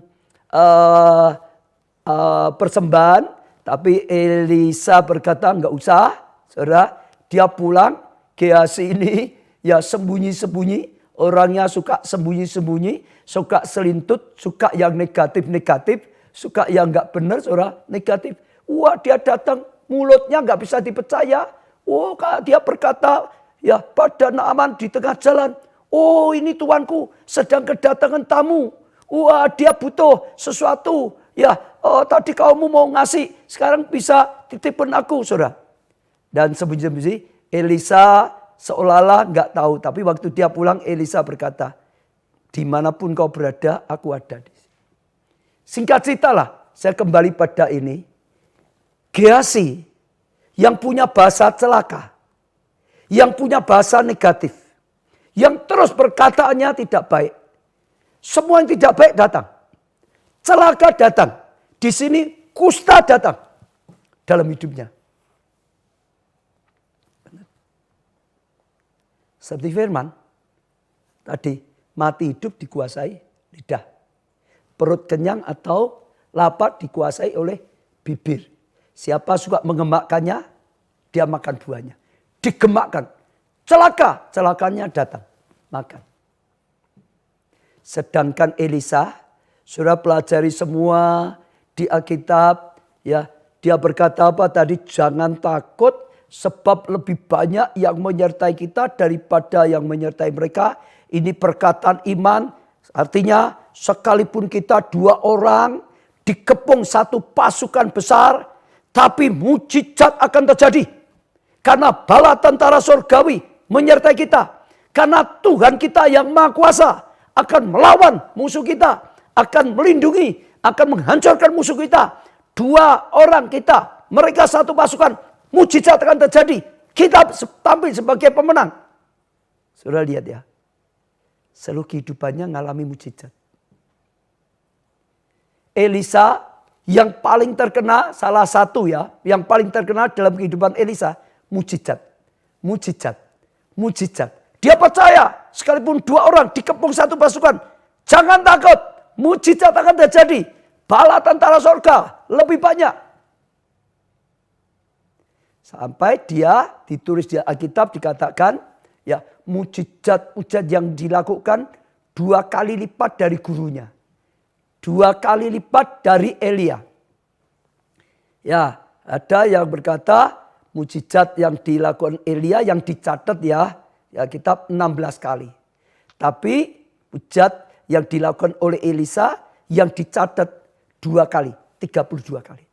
persembahan, tapi Elisa berkata enggak usah, saudara. Dia pulang, Gehazi ini ya sembunyi-sembunyi, orangnya suka sembunyi-sembunyi, suka selintut, suka yang negatif-negatif, suka yang enggak benar, saudara, negatif. Wah, dia datang, mulutnya enggak bisa dipercaya. Oh, dia berkata ya pada Naaman di tengah jalan, oh ini tuanku sedang kedatangan tamu. Wah, dia butuh sesuatu. Ya, tadi kamu mau ngasih, sekarang bisa titipin aku, saudara. Dan sembunyi-sembunyi, Elisa seolah-olah nggak tahu. Tapi waktu dia pulang, Elisa berkata, dimanapun kau berada, aku ada di sini. Singkat cerita lah, saya kembali pada ini. Gehazi yang punya bahasa celaka, yang punya bahasa negatif, yang terus perkataannya tidak baik. Semua yang tidak baik datang. Celaka datang. Di sini kusta datang dalam hidupnya. Seperti firman tadi, mati hidup dikuasai lidah. Perut kenyang atau lapar dikuasai oleh bibir. Siapa suka mengemakkannya, dia makan buahnya. Digemakkan. Celaka, celakanya datang. Makan. Sedangkan Elisa, sudah pelajari semua di Alkitab, ya, dia berkata apa tadi? Jangan takut, sebab lebih banyak yang menyertai kita daripada yang menyertai mereka. Ini perkataan iman, artinya sekalipun kita 2 orang dikepung satu pasukan besar, tapi mujizat akan terjadi. Karena bala tentara surgawi menyertai kita. Karena Tuhan kita yang Maha Kuasa akan melawan musuh kita, akan melindungi, akan menghancurkan musuh kita. 2 orang kita, mereka satu pasukan, mujizat akan terjadi. Kita tampil sebagai pemenang. Sudah lihat ya, seluruh kehidupannya ngalami mujizat. Elisa yang paling terkena, salah satu ya, yang paling terkena dalam kehidupan Elisa, mujizat, mujizat, mujizat. Dia percaya, sekalipun 2 orang dikepung satu pasukan, jangan takut, mujizat akan terjadi. Bala tentara surga lebih banyak. Sampai dia ditulis di Alkitab dikatakan, ya mujizat-mujizat yang dilakukan 2 kali lipat dari gurunya. 2 kali lipat dari Elia. Ya, ada yang berkata mujizat yang dilakukan Elia yang dicatat ya Alkitab 16 kali. Tapi mujizat yang dilakukan oleh Elisa yang dicatat 2 kali, 32 kali.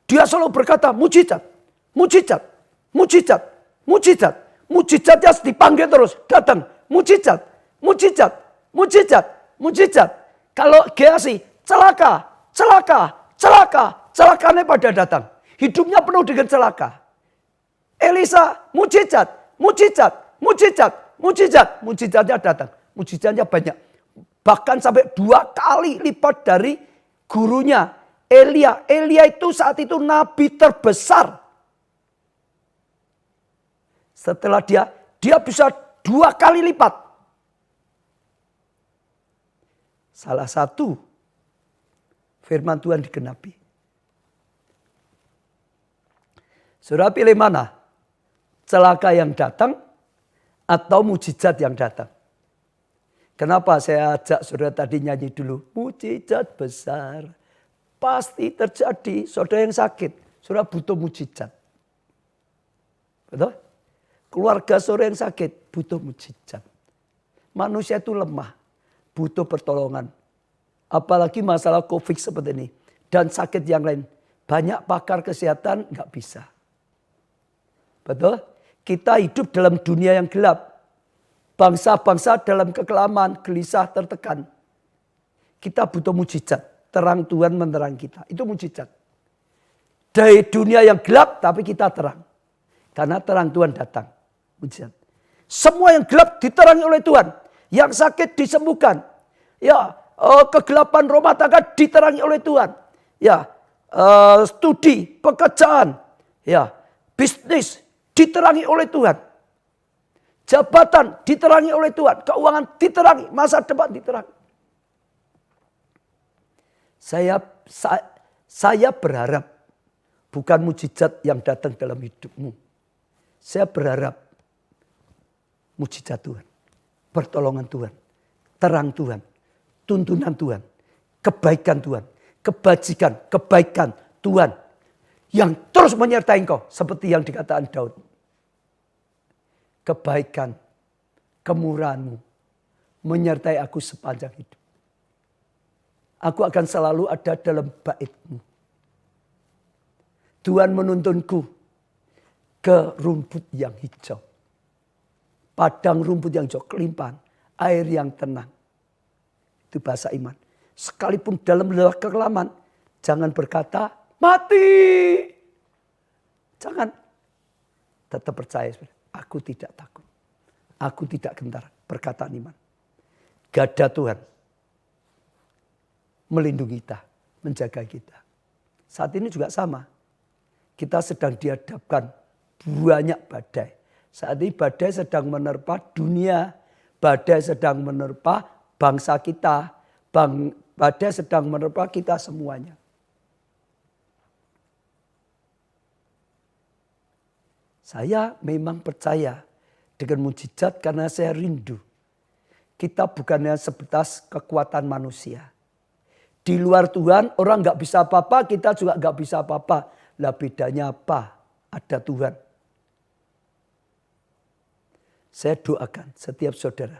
Dia selalu berkata mujizat, mujizat, mujizat, mujizat. Mujizatnya dipanggil terus, datang. Mujizat, mujizat, mujizat, mujizat. Kalau Gehazi, celaka, celaka, celaka, celakanya pada datang. Hidupnya penuh dengan celaka. Elisa, mujizat, mujizat, mujizat, mujizat. Mujizatnya datang, mujizatnya banyak. Bahkan sampai 2 kali lipat dari gurunya Elia. Elia itu saat itu nabi terbesar. Setelah dia bisa 2 kali lipat. Salah satu firman Tuhan digenapi. Saudara pilih mana? Celaka yang datang atau mujizat yang datang? Kenapa saya ajak saudara tadi nyanyi dulu? Mujizat besar pasti terjadi. Saudara yang sakit, saudara butuh mujizat. Betul? Keluarga saudara yang sakit butuh mujizat. Manusia itu lemah, butuh pertolongan. Apalagi masalah COVID seperti ini. Dan sakit yang lain. Banyak pakar kesehatan nggak bisa. Betul? Kita hidup dalam dunia yang gelap. Bangsa-bangsa dalam kekelaman, gelisah, tertekan. Kita butuh mujizat. Terang Tuhan menerang kita. Itu mujizat. Dari dunia yang gelap tapi kita terang. Karena terang Tuhan datang. Mujizat. Semua yang gelap diterangi oleh Tuhan. Yang sakit disembuhkan. Ya, kegelapan rumah tangga diterangi oleh Tuhan. Ya, studi, pekerjaan, ya, bisnis diterangi oleh Tuhan. Jabatan diterangi oleh Tuhan, keuangan diterangi, masa depan diterangi. Saya berharap bukan mujizat yang datang dalam hidupmu. Saya berharap mujizat Tuhan, pertolongan Tuhan, terang Tuhan, tuntunan Tuhan, kebaikan Tuhan, kebajikan, kebaikan Tuhan yang terus menyertai engkau seperti yang dikatakan Daud. Kebaikan, kemurahan-Mu menyertai aku sepanjang hidup. Aku akan selalu ada dalam bait-Mu. Tuhan menuntunku ke rumput yang hijau. Padang rumput yang hijau, kelimpahan, air yang tenang. Itu bahasa iman. Sekalipun dalam lelah kekelaman, jangan berkata, mati. Jangan. Tetap percaya, aku tidak takut. Aku tidak gentar, perkataan iman. Gada Tuhan melindungi kita, menjaga kita. Saat ini juga sama. Kita sedang dihadapkan banyak badai. Saat ini badai sedang menerpa dunia. Badai sedang menerpa bangsa kita. Badai sedang menerpa kita semuanya. Saya memang percaya dengan mujizat karena saya rindu. Kita bukannya sebatas kekuatan manusia. Di luar Tuhan orang gak bisa apa-apa, kita juga gak bisa apa-apa. Lah bedanya apa? Ada Tuhan. Saya doakan setiap saudara.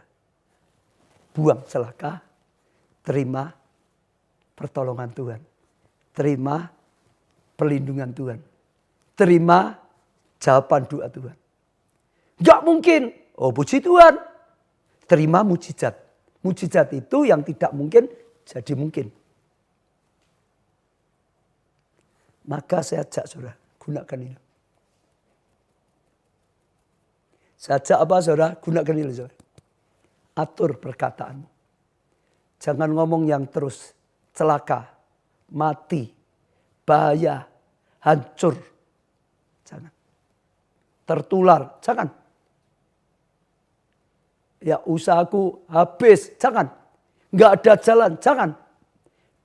Buang celaka, terima pertolongan Tuhan. Terima perlindungan Tuhan. Terima jawaban doa Tuhan. Gak mungkin. Oh puji Tuhan. Terima mujizat. Mujizat itu yang tidak mungkin jadi mungkin. Maka saya ajak saudara, gunakan ini. Saya ajak apa saudara? Gunakan ini saudara. Atur perkataanmu. Jangan ngomong yang terus celaka, mati, bahaya, hancur. Jangan. Tertular, jangan. Ya usahaku habis, jangan. Nggak ada jalan, jangan.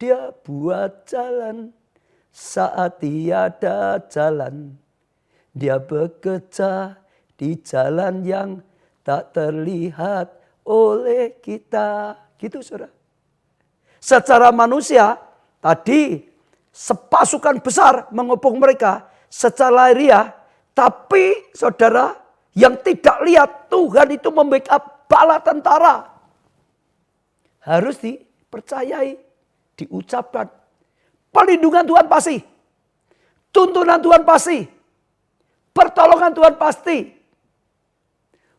Dia buat jalan saat tiada jalan. Dia bekerja di jalan yang tak terlihat oleh kita. Gitu saudara. Secara manusia tadi sepasukan besar mengepung mereka secara lahiriah. Tapi saudara yang tidak lihat Tuhan itu membackup bala tentara. Harus dipercayai, diucapkan. Perlindungan Tuhan pasti. Tuntunan Tuhan pasti. Pertolongan Tuhan pasti.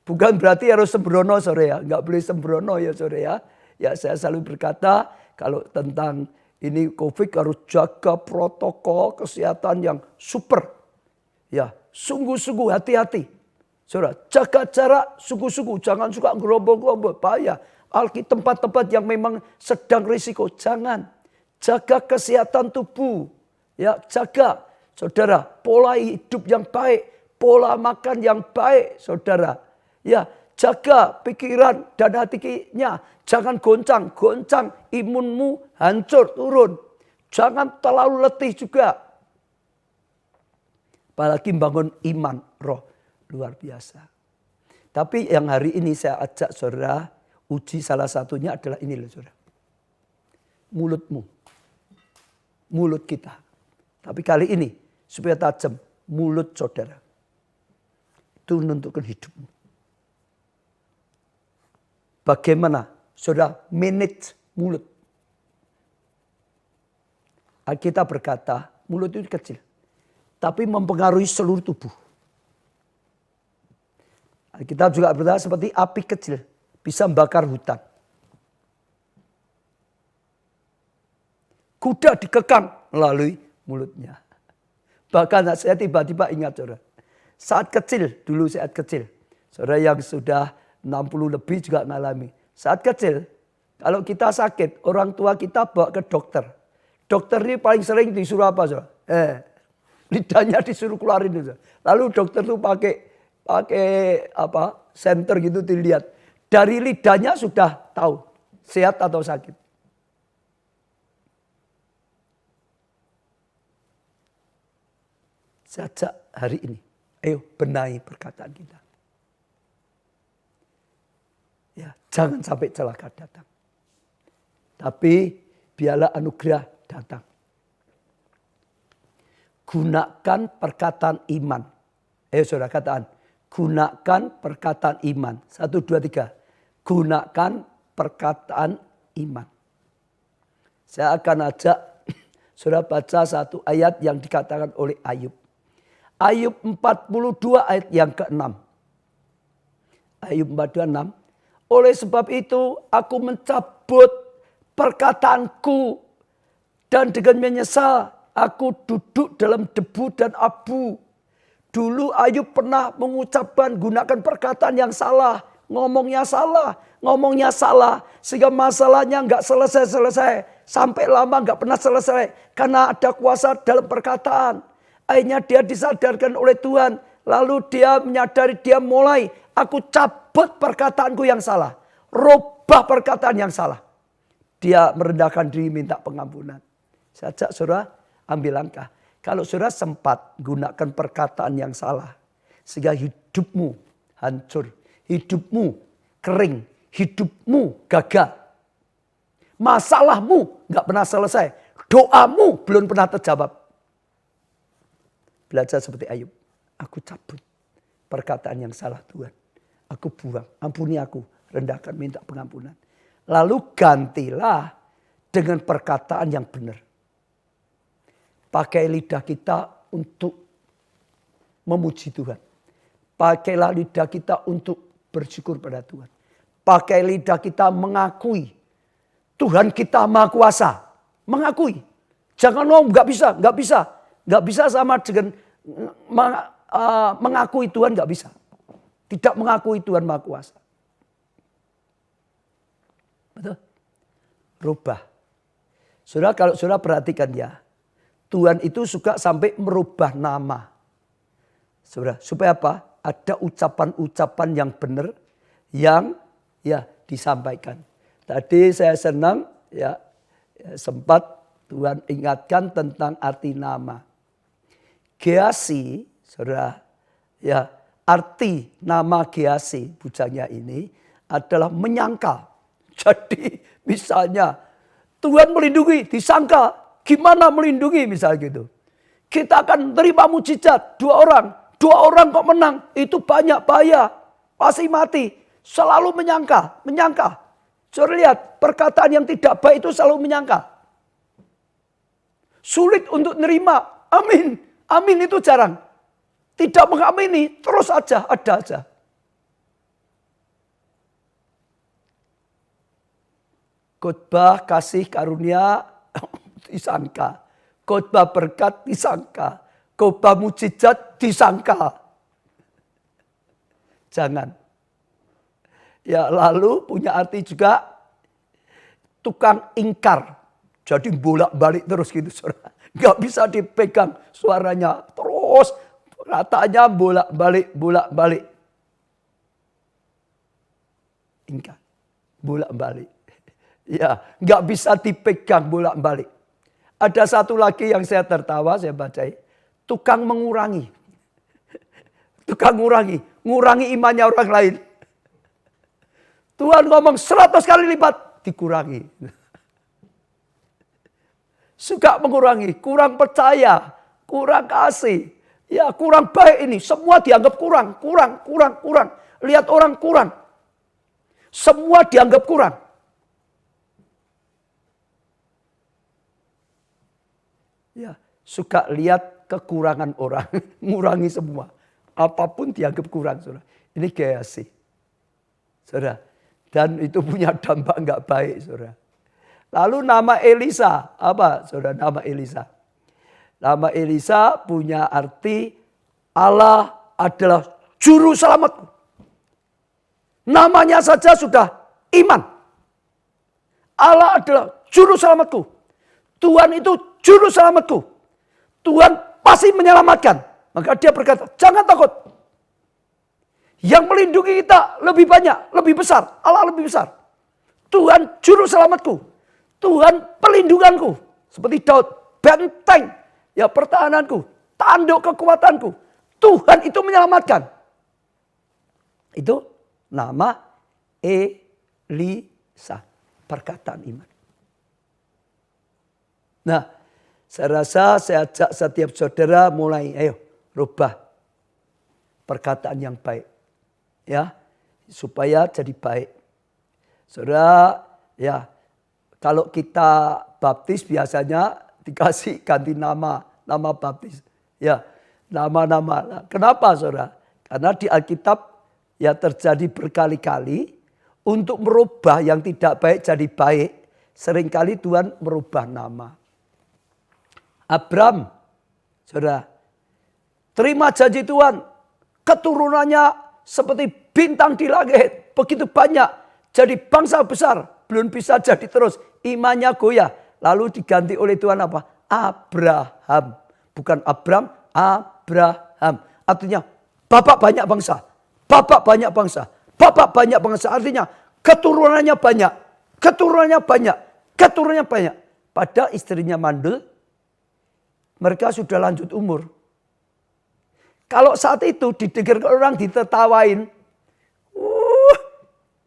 Bukan berarti harus sembrono sore ya. Enggak boleh sembrono ya sore ya. Ya saya selalu berkata kalau tentang ini COVID harus jaga protokol kesehatan yang super. Ya sungguh-sungguh hati-hati. Saudara jaga jarak sungguh-sungguh. Jangan suka gerombol-gerombol. Bahaya. Tempat-tempat yang memang sedang risiko. Jangan. Jaga kesehatan tubuh. Ya, jaga. Saudara, pola hidup yang baik. Pola makan yang baik, saudara. Ya, jaga pikiran dan hatinya. Jangan goncang. Imunmu hancur, turun. Jangan terlalu letih juga. Apalagi bangun iman, roh. Luar biasa. Tapi yang hari ini saya ajak saudara, uji salah satunya adalah ini loh saudara. Mulutmu. Mulut kita. Tapi kali ini supaya tajam mulut saudara. Itu menentukan hidupmu. Bagaimana saudara manage mulut. Alkitab berkata mulut itu kecil. Tapi mempengaruhi seluruh tubuh. Alkitab juga berkata seperti api kecil. Bisa membakar hutan. Kuda dikekang melalui mulutnya. Bahkan saya tiba-tiba ingat saudara. Saat kecil, dulu saat kecil. Saudara yang sudah 60 lebih juga ngalami. Saat kecil, kalau kita sakit, orang tua kita bawa ke dokter. Dokter ini paling sering disuruh apa, saudara? Lidahnya disuruh keluarin itu. Lalu dokter tuh pakai apa? Senter gitu dilihat. Dari lidahnya sudah tahu sehat atau sakit. Sejak hari ini, ayo benahi perkataan kita. Ya, jangan sampai celaka datang. Tapi biarlah anugerah datang. Gunakan perkataan iman. Ayo saudara katakan, gunakan perkataan iman. 1, 2, 3. Gunakan perkataan iman. Saya akan ajak saudara baca satu ayat yang dikatakan oleh Ayub. Ayub 42 ayat yang ke-6. Ayub 42, 6. Oleh sebab itu aku mencabut perkataanku dan dengan menyesal aku duduk dalam debu dan abu. Dulu Ayub pernah mengucapkan gunakan perkataan yang salah. Ngomongnya salah. Sehingga masalahnya nggak selesai-selesai. Sampai lama nggak pernah selesai. Karena ada kuasa dalam perkataan. Akhirnya dia disadarkan oleh Tuhan. Lalu dia menyadari, dia mulai. Aku cabut perkataanku yang salah. Rubah perkataan yang salah. Dia merendahkan diri minta pengampunan. Saya ajak saudara ambil langkah. Kalau saudara sempat gunakan perkataan yang salah. Sehingga hidupmu hancur. Hidupmu kering. Hidupmu gagal. Masalahmu gak pernah selesai. Doamu belum pernah terjawab. Belajar seperti Ayub. Aku cabut perkataan yang salah Tuhan. Aku buang. Ampuni aku. Rendahkan minta pengampunan. Lalu gantilah dengan perkataan yang benar. Pakai lidah kita untuk memuji Tuhan. Pakailah lidah kita untuk bersyukur pada Tuhan. Pakai lidah kita mengakui Tuhan kita Maha Kuasa. Mengakui. Jangan ngomong gak bisa. Gak bisa sama dengan mengakui Tuhan, gak bisa. Tidak mengakui Tuhan Maha Kuasa. Betul? Rubah. Saudara, kalau saudara perhatikan ya. Tuhan itu suka sampai merubah nama. Saudara, supaya apa? Ada ucapan-ucapan yang benar. Yang ya disampaikan. Tadi saya senang ya sempat Tuhan ingatkan tentang arti nama. Geasi, saudara, ya arti nama Geasi bujangnya ini adalah menyangkal. Jadi misalnya Tuhan melindungi, disangka gimana melindungi misalnya gitu. Kita akan terima mujizat 2 orang kok menang, itu banyak bahaya, pasti mati. Selalu menyangka. Saudara lihat perkataan yang tidak baik itu selalu menyangka. Sulit untuk nerima, amin itu jarang. Tidak mengamini, terus aja, ada aja. Khotbah kasih karunia disangka. Khotbah berkat disangka. Khotbah mujizat disangka. Jangan. Ya lalu punya arti juga tukang ingkar. Jadi bolak-balik terus gitu saudara. Gak bisa dipegang suaranya terus. Katanya bolak-balik. Ingkar. Bolak-balik. Ya gak bisa dipegang bolak-balik. Ada satu lagi yang saya tertawa, saya baca. Tukang mengurangi. Ngurangi imannya orang lain. Tuhan ngomong 100 kali lipat, dikurangi. Suka mengurangi, kurang percaya, kurang kasih. Ya kurang baik ini, semua dianggap kurang. Lihat orang kurang. Semua dianggap kurang. Ya, suka lihat kekurangan orang, ngurangi semua. Apapun dianggap kurang, saudara. Ini Geasi. Saudara. Dan itu punya dampak enggak baik, saudara. Lalu nama Elisa, apa saudara nama Elisa? Nama Elisa punya arti Allah adalah juru selamatku. Namanya saja sudah iman. Allah adalah juru selamatku. Tuhan itu juru selamatku. Tuhan pasti menyelamatkan. Maka dia berkata, jangan takut. Yang melindungi kita lebih banyak, lebih besar. Allah lebih besar. Tuhan juru selamatku. Tuhan pelindunganku. Seperti Daud, benteng. Ya pertahananku, tanduk kekuatanku. Tuhan itu menyelamatkan. Itu nama Elisa. Perkataan iman. Nah, saya rasa saya ajak setiap saudara mulai, ayo rubah perkataan yang baik. Ya, supaya jadi baik. Saudara, ya kalau kita baptis biasanya dikasih ganti nama baptis. Ya, nama-nama. Kenapa saudara? Karena di Alkitab ya terjadi berkali-kali untuk merubah yang tidak baik jadi baik. Seringkali Tuhan merubah nama. Abram, saudara, terima janji Tuhan. Keturunannya seperti bintang di langit. Begitu banyak. Jadi bangsa besar. Belum bisa jadi terus. Imannya goyah. Lalu diganti oleh Tuhan apa? Abraham. Bukan Abram, Abraham. Artinya bapak banyak bangsa. Bapak banyak bangsa. Bapak banyak bangsa. Artinya keturunannya banyak. Keturunannya banyak. Keturunannya banyak. Pada istrinya mandul. Mereka sudah lanjut umur. Kalau saat itu didengar orang ditertawain.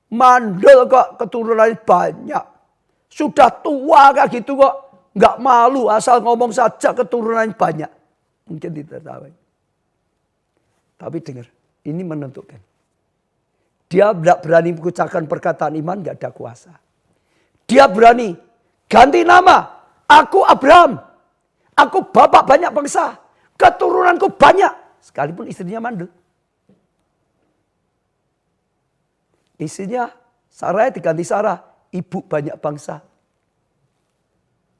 Mandul kok keturunannya banyak. Sudah tua kayak gitu kok. Nggak malu asal ngomong saja keturunannya banyak. Mungkin ditertawain. Tapi dengar. Ini menentukan. Dia tidak berani mengucapkan perkataan iman. Nggak ada kuasa. Dia berani ganti nama. Aku Abraham. Aku bapak banyak bangsa. Keturunanku banyak. Sekalipun istrinya mandul. Istrinya Sarah diganti Sarah. Ibu banyak bangsa.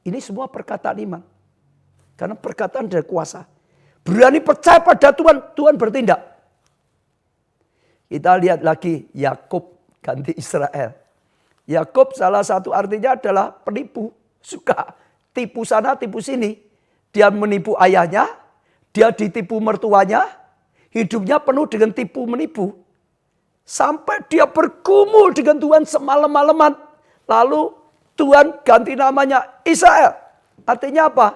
Ini semua perkataan iman. Karena perkataan dari kuasa. Berani percaya pada Tuhan. Tuhan bertindak. Kita lihat lagi Yakub ganti Israel. Yakub salah satu artinya adalah penipu. Suka tipu sana tipu sini. Dia menipu ayahnya, dia ditipu mertuanya, hidupnya penuh dengan tipu menipu. Sampai dia bergumul dengan Tuhan semalam-malaman. Lalu Tuhan ganti namanya Israel. Artinya apa?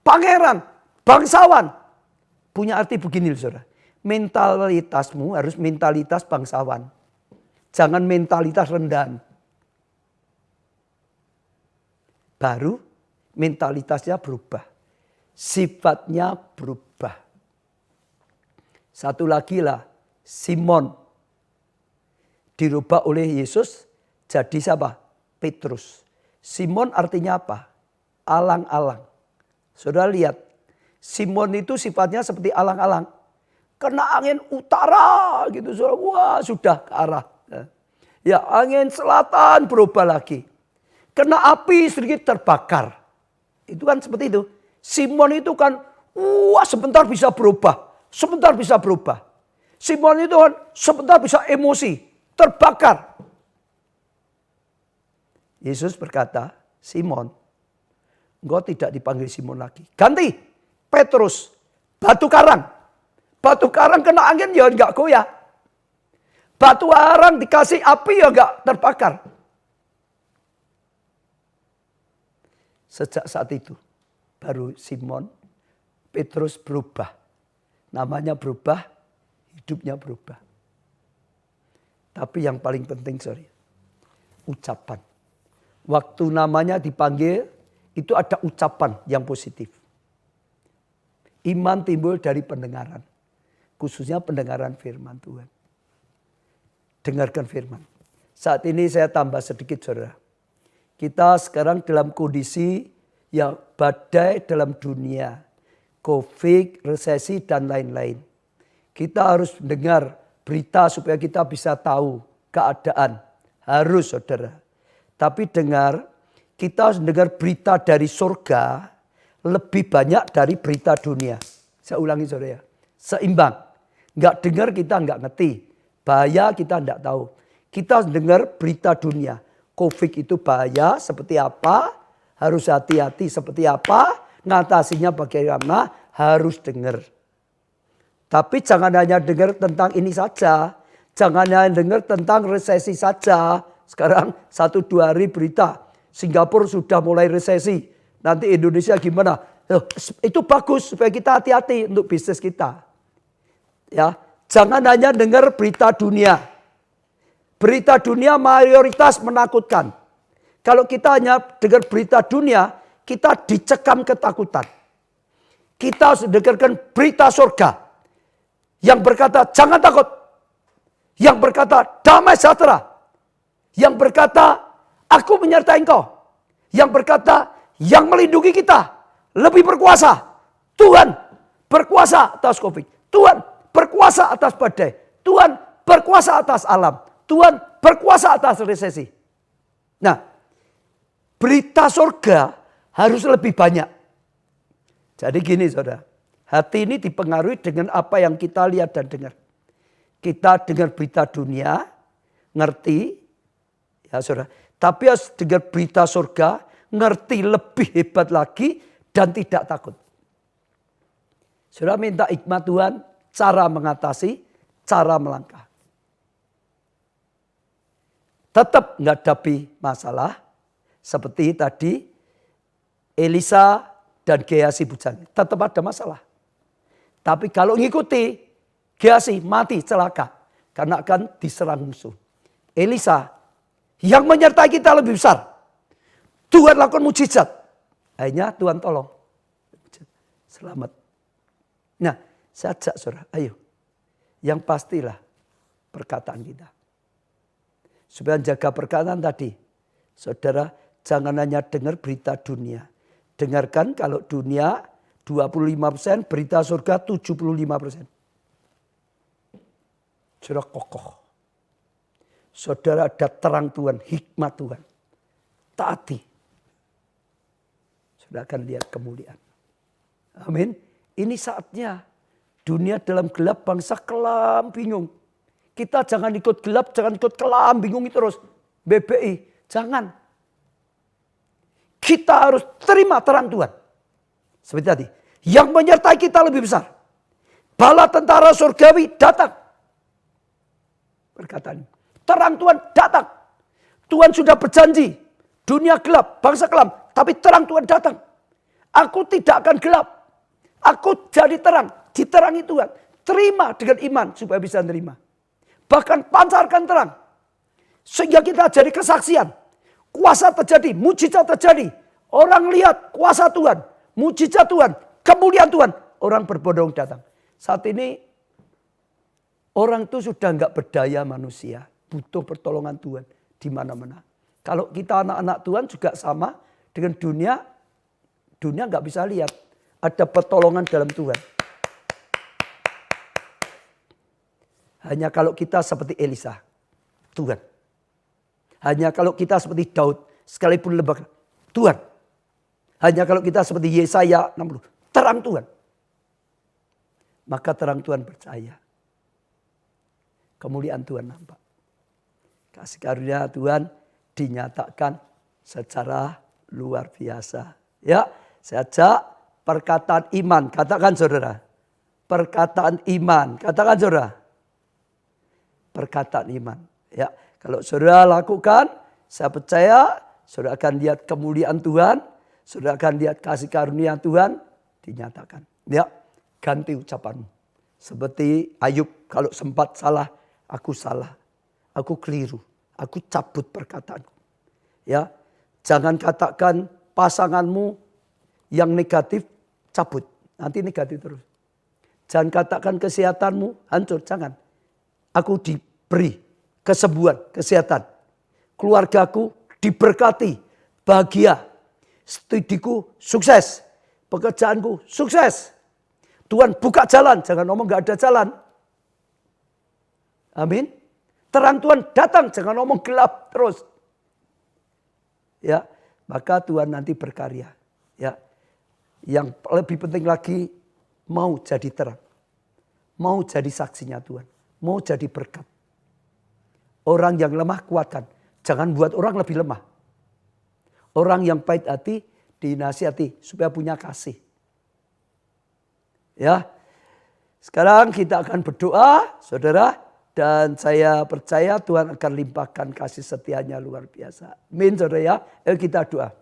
Pangeran, bangsawan. Punya arti begini saudara. Mentalitasmu harus mentalitas bangsawan. Jangan mentalitas rendahan. Baru mentalitasnya berubah. Sifatnya berubah. Satu lagi lah, Simon. Dirubah oleh Yesus jadi siapa? Petrus. Simon artinya apa? Alang-alang. Saudara lihat, Simon itu sifatnya seperti alang-alang. Kena angin utara gitu, saudara. Wah sudah ke arah. Ya angin selatan berubah lagi. Kena api sedikit terbakar. Itu kan seperti itu. Simon itu kan, wah sebentar bisa berubah. Sebentar bisa berubah. Simon itu kan sebentar bisa emosi. Terbakar. Yesus berkata, Simon, engkau tidak dipanggil Simon lagi. Ganti, Petrus, batu karang. Batu karang kena angin ya enggak goyah. Batu karang dikasih api ya enggak terbakar. Sejak saat itu. Baru Simon, Petrus berubah. Namanya berubah, hidupnya berubah. Tapi yang paling penting, sorry, ucapan. Waktu namanya dipanggil, itu ada ucapan yang positif. Iman timbul dari pendengaran. Khususnya pendengaran firman Tuhan. Dengarkan firman. Saat ini saya tambah sedikit, saudara. Kita sekarang dalam kondisi ya badai dalam dunia, COVID, resesi dan lain-lain. Kita harus mendengar berita supaya kita bisa tahu keadaan. Harus saudara. Tapi dengar, kita harus dengar berita dari surga lebih banyak dari berita dunia. Saya ulangi saudara ya. Seimbang. Enggak dengar kita enggak ngerti. Bahaya kita enggak tahu. Kita harus dengar berita dunia. COVID itu bahaya seperti apa. harus hati-hati seperti apa, ngatasinya bagaimana, harus dengar. Tapi jangan hanya dengar tentang ini saja. Jangan hanya dengar tentang resesi saja. Sekarang 1-2 hari berita, Singapura sudah mulai resesi. Nanti Indonesia gimana? Itu bagus supaya kita hati-hati untuk bisnis kita. Ya, jangan hanya dengar berita dunia. Berita dunia mayoritas menakutkan. Kalau kita hanya dengar berita dunia, kita dicekam ketakutan. Kita harus dengarkan berita surga yang berkata jangan takut. Yang berkata damai sejahtera. Yang berkata aku menyertai engkau. Yang berkata yang melindungi kita lebih berkuasa. Tuhan berkuasa atas COVID. Tuhan berkuasa atas badai. Tuhan berkuasa atas alam. Tuhan berkuasa atas resesi. Nah, berita surga harus lebih banyak. Jadi gini saudara, hati ini dipengaruhi dengan apa yang kita lihat dan dengar. Kita dengar berita dunia, ngerti, ya saudara. Tapi harus dengar berita surga, ngerti lebih hebat lagi dan tidak takut. Saudara minta hikmat Tuhan, cara mengatasi, cara melangkah. Tetap menghadapi masalah seperti tadi Elisa dan Gehazi bujang. Tetap ada masalah. Tapi kalau ngikuti Gehazi mati celaka karena akan diserang musuh. Elisa yang menyertai kita lebih besar. Tuhan lakukan mujizat. Akhirnya Tuhan tolong. Selamat. Nah, saya ajak saudara, ayo. Yang pastilah perkataan kita. Supaya jaga perkataan tadi. Saudara, jangan hanya dengar berita dunia. Dengarkan kalau dunia 25%, berita surga 75%. Saudara kokoh. Saudara ada terang Tuhan, hikmat Tuhan. Taati. Saudara akan lihat kemuliaan. Amin. Ini saatnya. Dunia dalam gelap, bangsa kelam, bingung. Kita jangan ikut gelap, jangan ikut kelam, bingung terus. BBI, jangan. Kita harus terima terang Tuhan. Seperti tadi. Yang menyertai kita lebih besar. Bala tentara surgawi datang. Perkataan. Terang Tuhan datang. Tuhan sudah berjanji. Dunia gelap, bangsa kelam. Tapi terang Tuhan datang. Aku tidak akan gelap. Aku jadi terang. Diterangi Tuhan. Terima dengan iman supaya bisa menerima. Bahkan pancarkan terang. Sehingga kita jadi kesaksian. Kuasa terjadi, mujizat terjadi. Orang lihat kuasa Tuhan, mujizat Tuhan, kemuliaan Tuhan. Orang berbondong datang. Saat ini orang itu sudah enggak berdaya manusia. Butuh pertolongan Tuhan di mana-mana. Kalau kita anak-anak Tuhan juga sama dengan dunia. Dunia enggak bisa lihat. Ada pertolongan dalam Tuhan. Hanya kalau kita seperti Elisa, Tuhan. Hanya kalau kita seperti Daud, sekalipun lebah, Tuhan. Hanya kalau kita seperti Yesaya 60, terang Tuhan. Maka terang Tuhan percaya. Kemuliaan Tuhan nampak. Kasih karunia Tuhan dinyatakan secara luar biasa. Ya, saya ajak perkataan iman. Katakan saudara. Perkataan iman. Katakan saudara. Perkataan iman. Ya, kalau saudara lakukan, saya percaya saudara akan lihat kemuliaan Tuhan, saudara akan lihat kasih karunia Tuhan dinyatakan. Ya, ganti ucapanmu. Seperti Ayub, kalau sempat salah, aku salah, aku keliru, aku cabut perkataanku. Ya, jangan katakan pasanganmu yang negatif, cabut, nanti negatif terus. Jangan katakan kesehatanmu hancur, jangan. Aku diberi kesembuhan, kesehatan. Keluargaku diberkati, bahagia. Studiku sukses. Pekerjaanku sukses. Tuhan buka jalan, jangan ngomong gak ada jalan. Amin. Terang Tuhan datang, jangan ngomong gelap terus. Ya, maka Tuhan nanti berkarya. Ya. Yang lebih penting lagi, mau jadi terang. Mau jadi saksinya Tuhan. Mau jadi berkat. Orang yang lemah kuatkan. Jangan buat orang lebih lemah. Orang yang pahit hati dinasihati supaya punya kasih. Ya. Sekarang kita akan berdoa, saudara. Dan saya percaya Tuhan akan limpahkan kasih setianya luar biasa. Amin, saudara ya. Ayo kita doa.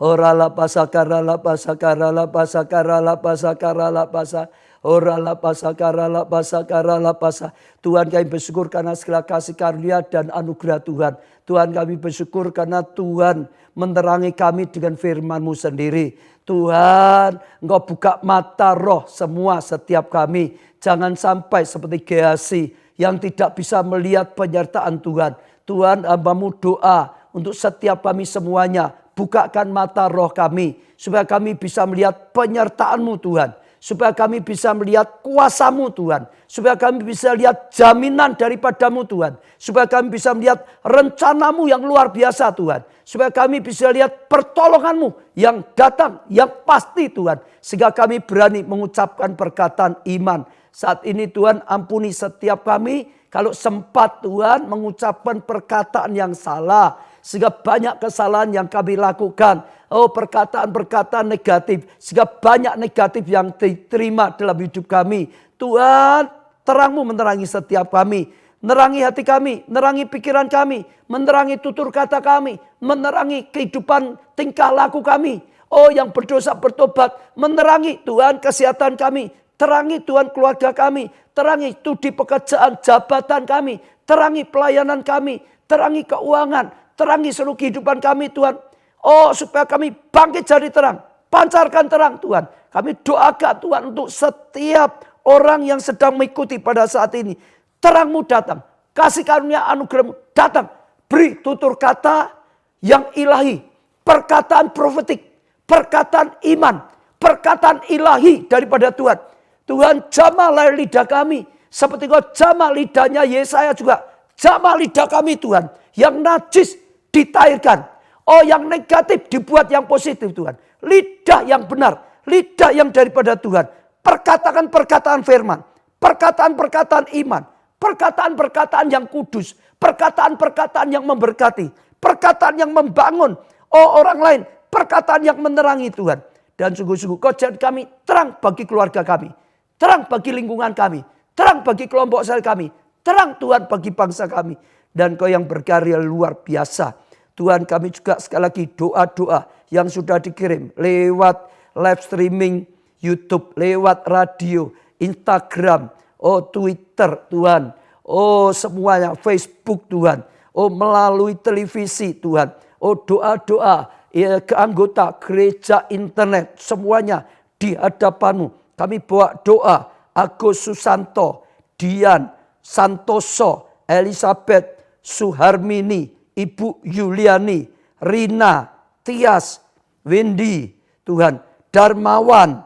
Orala pasakara la pasakara la pasakara la pasakara la pasa. Orala pasakara la pasakara la pasa. Tuhan kami bersyukur karena segala kasih karunia dan anugerah Tuhan. Tuhan kami bersyukur karena Tuhan menerangi kami dengan firman-Mu sendiri. Tuhan, Engkau buka mata roh semua setiap kami. Jangan sampai seperti Gehazi yang tidak bisa melihat penyertaan Tuhan. Tuhan, hamba-Mu doa untuk setiap kami semuanya. Bukakan mata roh kami supaya kami bisa melihat penyertaan-Mu Tuhan. Supaya kami bisa melihat kuasa-Mu Tuhan. Supaya kami bisa lihat jaminan daripada-Mu Tuhan. Supaya kami bisa melihat rencana-Mu yang luar biasa Tuhan. Supaya kami bisa lihat pertolongan-Mu yang datang, yang pasti Tuhan. Sehingga kami berani mengucapkan perkataan iman. Saat ini Tuhan ampuni setiap kami kalau sempat Tuhan mengucapkan perkataan yang salah. Sehingga banyak kesalahan yang kami lakukan. Oh, perkataan-perkataan negatif. Sehingga banyak negatif yang diterima dalam hidup kami. Tuhan, terang-Mu menerangi setiap kami. Menerangi hati kami, menerangi pikiran kami, menerangi tutur kata kami, menerangi kehidupan tingkah laku kami. Oh, yang berdosa bertobat, menerangi Tuhan kesehatan kami. Terangi Tuhan keluarga kami. Terangi studi pekerjaan jabatan kami. Terangi pelayanan kami. Terangi keuangan. Terangi seluruh kehidupan kami Tuhan. Oh, supaya kami bangkit jadi terang. Pancarkan terang Tuhan. Kami doakan Tuhan untuk setiap orang yang sedang mengikuti pada saat ini. Terang-Mu datang. Kasih karunia anugerah-Mu datang. Beri tutur kata yang ilahi. Perkataan profetik. Perkataan iman. Perkataan ilahi daripada Tuhan. Tuhan, jamah lidah kami. Seperti Kau jamah lidahnya Yesaya juga. Jamah lidah kami Tuhan. Yang najis ditairkan. Oh, yang negatif dibuat yang positif Tuhan. Lidah yang benar. Lidah yang daripada Tuhan. Perkataan-perkataan firman. Perkataan-perkataan iman. Perkataan-perkataan yang kudus. Perkataan-perkataan yang memberkati. Perkataan yang membangun. Oh, orang lain. Perkataan yang menerangi Tuhan. Dan sungguh-sungguh Kau jadikan kami terang bagi keluarga kami. Terang bagi lingkungan kami. Terang bagi kelompok sel kami. Terang Tuhan bagi bangsa kami. Dan Kau yang berkarya luar biasa. Tuhan, kami juga sekali lagi doa-doa yang sudah dikirim lewat live streaming YouTube, lewat radio, Instagram, oh Twitter Tuhan, oh semuanya, Facebook Tuhan, oh melalui televisi Tuhan, oh doa-doa ya, ke anggota gereja internet, semuanya di hadapan-Mu. Kami bawa doa Agus Susanto, Dian Santoso, Elizabeth Suharmini, Ibu Yuliani, Rina, Tias, Wendy, Tuhan, Darmawan,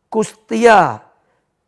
Kustia,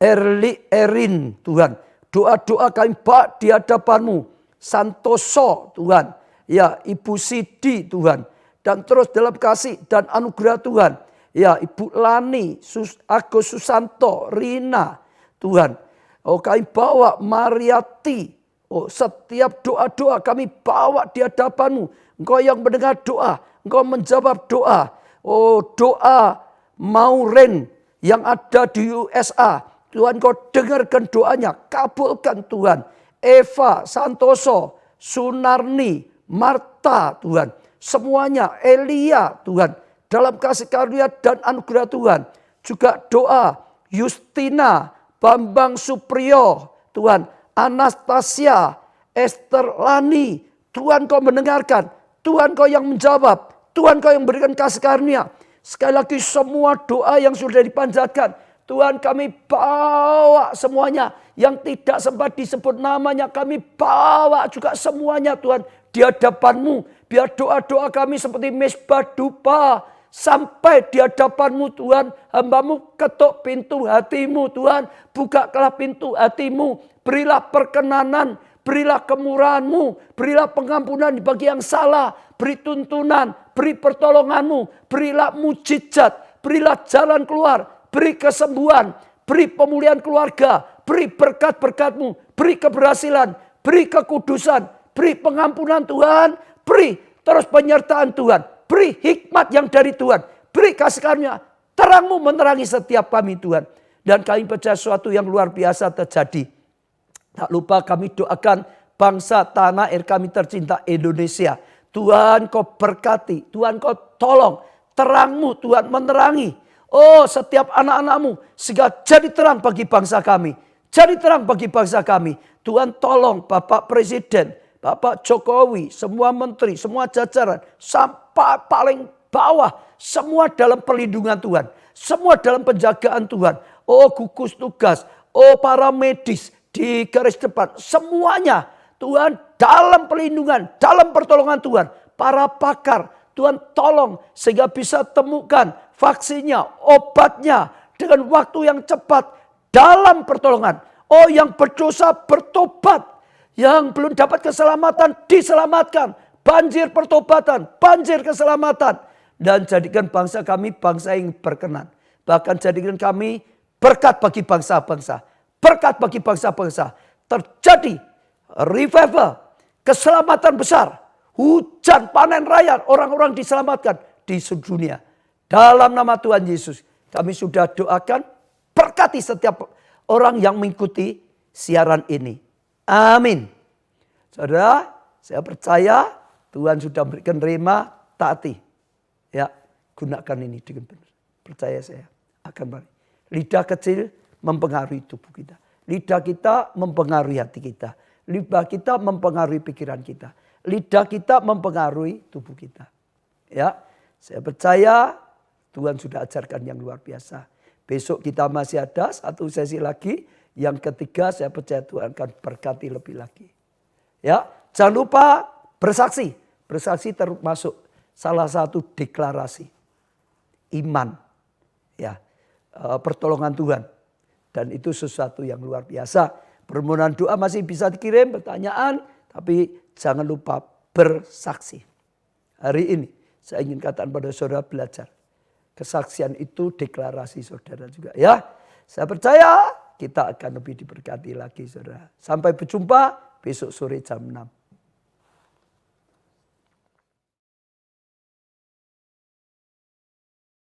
Erin, Tuhan. Doa-doa kami bawa di hadapan-Mu. Santoso, Tuhan. Ya, Ibu Sidi, Tuhan. Dan terus dalam kasih dan anugerah Tuhan. Ya, Ibu Lani, Agus Susanto, Rina, Tuhan. Oh, kami bawa Mariati. Oh, setiap doa-doa kami bawa di hadapan-Mu. Engkau yang mendengar doa. Engkau menjawab doa. Oh, doa Maureen yang ada di USA. Tuhan, Kau dengarkan doanya. Kabulkan Tuhan. Eva Santoso, Sunarni, Marta Tuhan. Semuanya Elia Tuhan. Dalam kasih karunia dan anugerah Tuhan. Juga doa Justina, Bambang Supriyo Tuhan. Anastasia, Esther Lani. Tuhan, Kau mendengarkan. Tuhan, Kau yang menjawab. Tuhan, Kau yang berikan kasih karunia. Sekali lagi semua doa yang sudah dipanjatkan. Tuhan, kami bawa semuanya. Yang tidak sempat disebut namanya kami bawa juga semuanya Tuhan. Di hadapan-Mu. Biar doa-doa kami seperti mesbah dupa. Sampai di hadapan-Mu Tuhan. Hamba-Mu ketuk pintu hati-Mu Tuhan. Bukalah pintu hati-Mu. Berilah perkenanan, berilah kemurahan-Mu, berilah pengampunan bagi yang salah, beri tuntunan, beri pertolongan-Mu, berilah mujizat, berilah jalan keluar, beri kesembuhan, beri pemulihan keluarga, beri berkat-berkat-Mu, beri keberhasilan, beri kekudusan, beri pengampunan Tuhan, beri terus penyertaan Tuhan, beri hikmat yang dari Tuhan. Beri kasih karunia, terang-Mu menerangi setiap kami Tuhan. Dan kami percaya sesuatu yang luar biasa terjadi. Tak lupa kami doakan bangsa tanah air kami tercinta Indonesia. Tuhan Kau berkati, Tuhan Kau tolong, terang-Mu Tuhan menerangi. Oh, setiap anak-anak-Mu sehingga jadi terang bagi bangsa kami. Jadi terang bagi bangsa kami. Tuhan tolong Bapak Presiden, Bapak Jokowi, semua menteri, semua jajaran, sampai paling bawah, semua dalam perlindungan Tuhan. Semua dalam penjagaan Tuhan. Oh, gugus tugas, oh para medis di garis depan, semuanya Tuhan dalam perlindungan, dalam pertolongan Tuhan. Para pakar, Tuhan tolong sehingga bisa temukan vaksinnya, obatnya dengan waktu yang cepat dalam pertolongan. Oh, yang berdosa bertobat, yang belum dapat keselamatan diselamatkan. Banjir pertobatan, banjir keselamatan. Dan jadikan bangsa kami bangsa yang berkenan. Bahkan jadikan kami berkat bagi bangsa-bangsa. Berkat bagi bangsa-bangsa. Terjadi revival, keselamatan besar. Hujan panen raya, orang-orang diselamatkan di seluruh dunia. Dalam nama Tuhan Yesus, kami sudah doakan, berkati setiap orang yang mengikuti siaran ini. Amin. Saudara, saya percaya Tuhan sudah memberikan rema, taati. Ya, gunakan ini dengan benar. Percaya saya akan balik. Lidah kecil mempengaruhi tubuh kita. Lidah kita mempengaruhi hati kita. Lidah kita mempengaruhi pikiran kita. Lidah kita mempengaruhi tubuh kita. Ya, saya percaya Tuhan sudah ajarkan yang luar biasa. Besok kita masih ada satu sesi lagi. Yang ketiga saya percaya Tuhan akan berkati lebih lagi. Ya, jangan lupa bersaksi. Bersaksi termasuk salah satu deklarasi iman. Ya, pertolongan Tuhan. Dan itu sesuatu yang luar biasa. Permohonan doa masih bisa dikirim, pertanyaan. Tapi jangan lupa bersaksi. Hari ini saya ingin katakan pada saudara belajar. Kesaksian itu deklarasi saudara juga ya. Saya percaya kita akan lebih diberkati lagi saudara. Sampai berjumpa besok sore jam 6.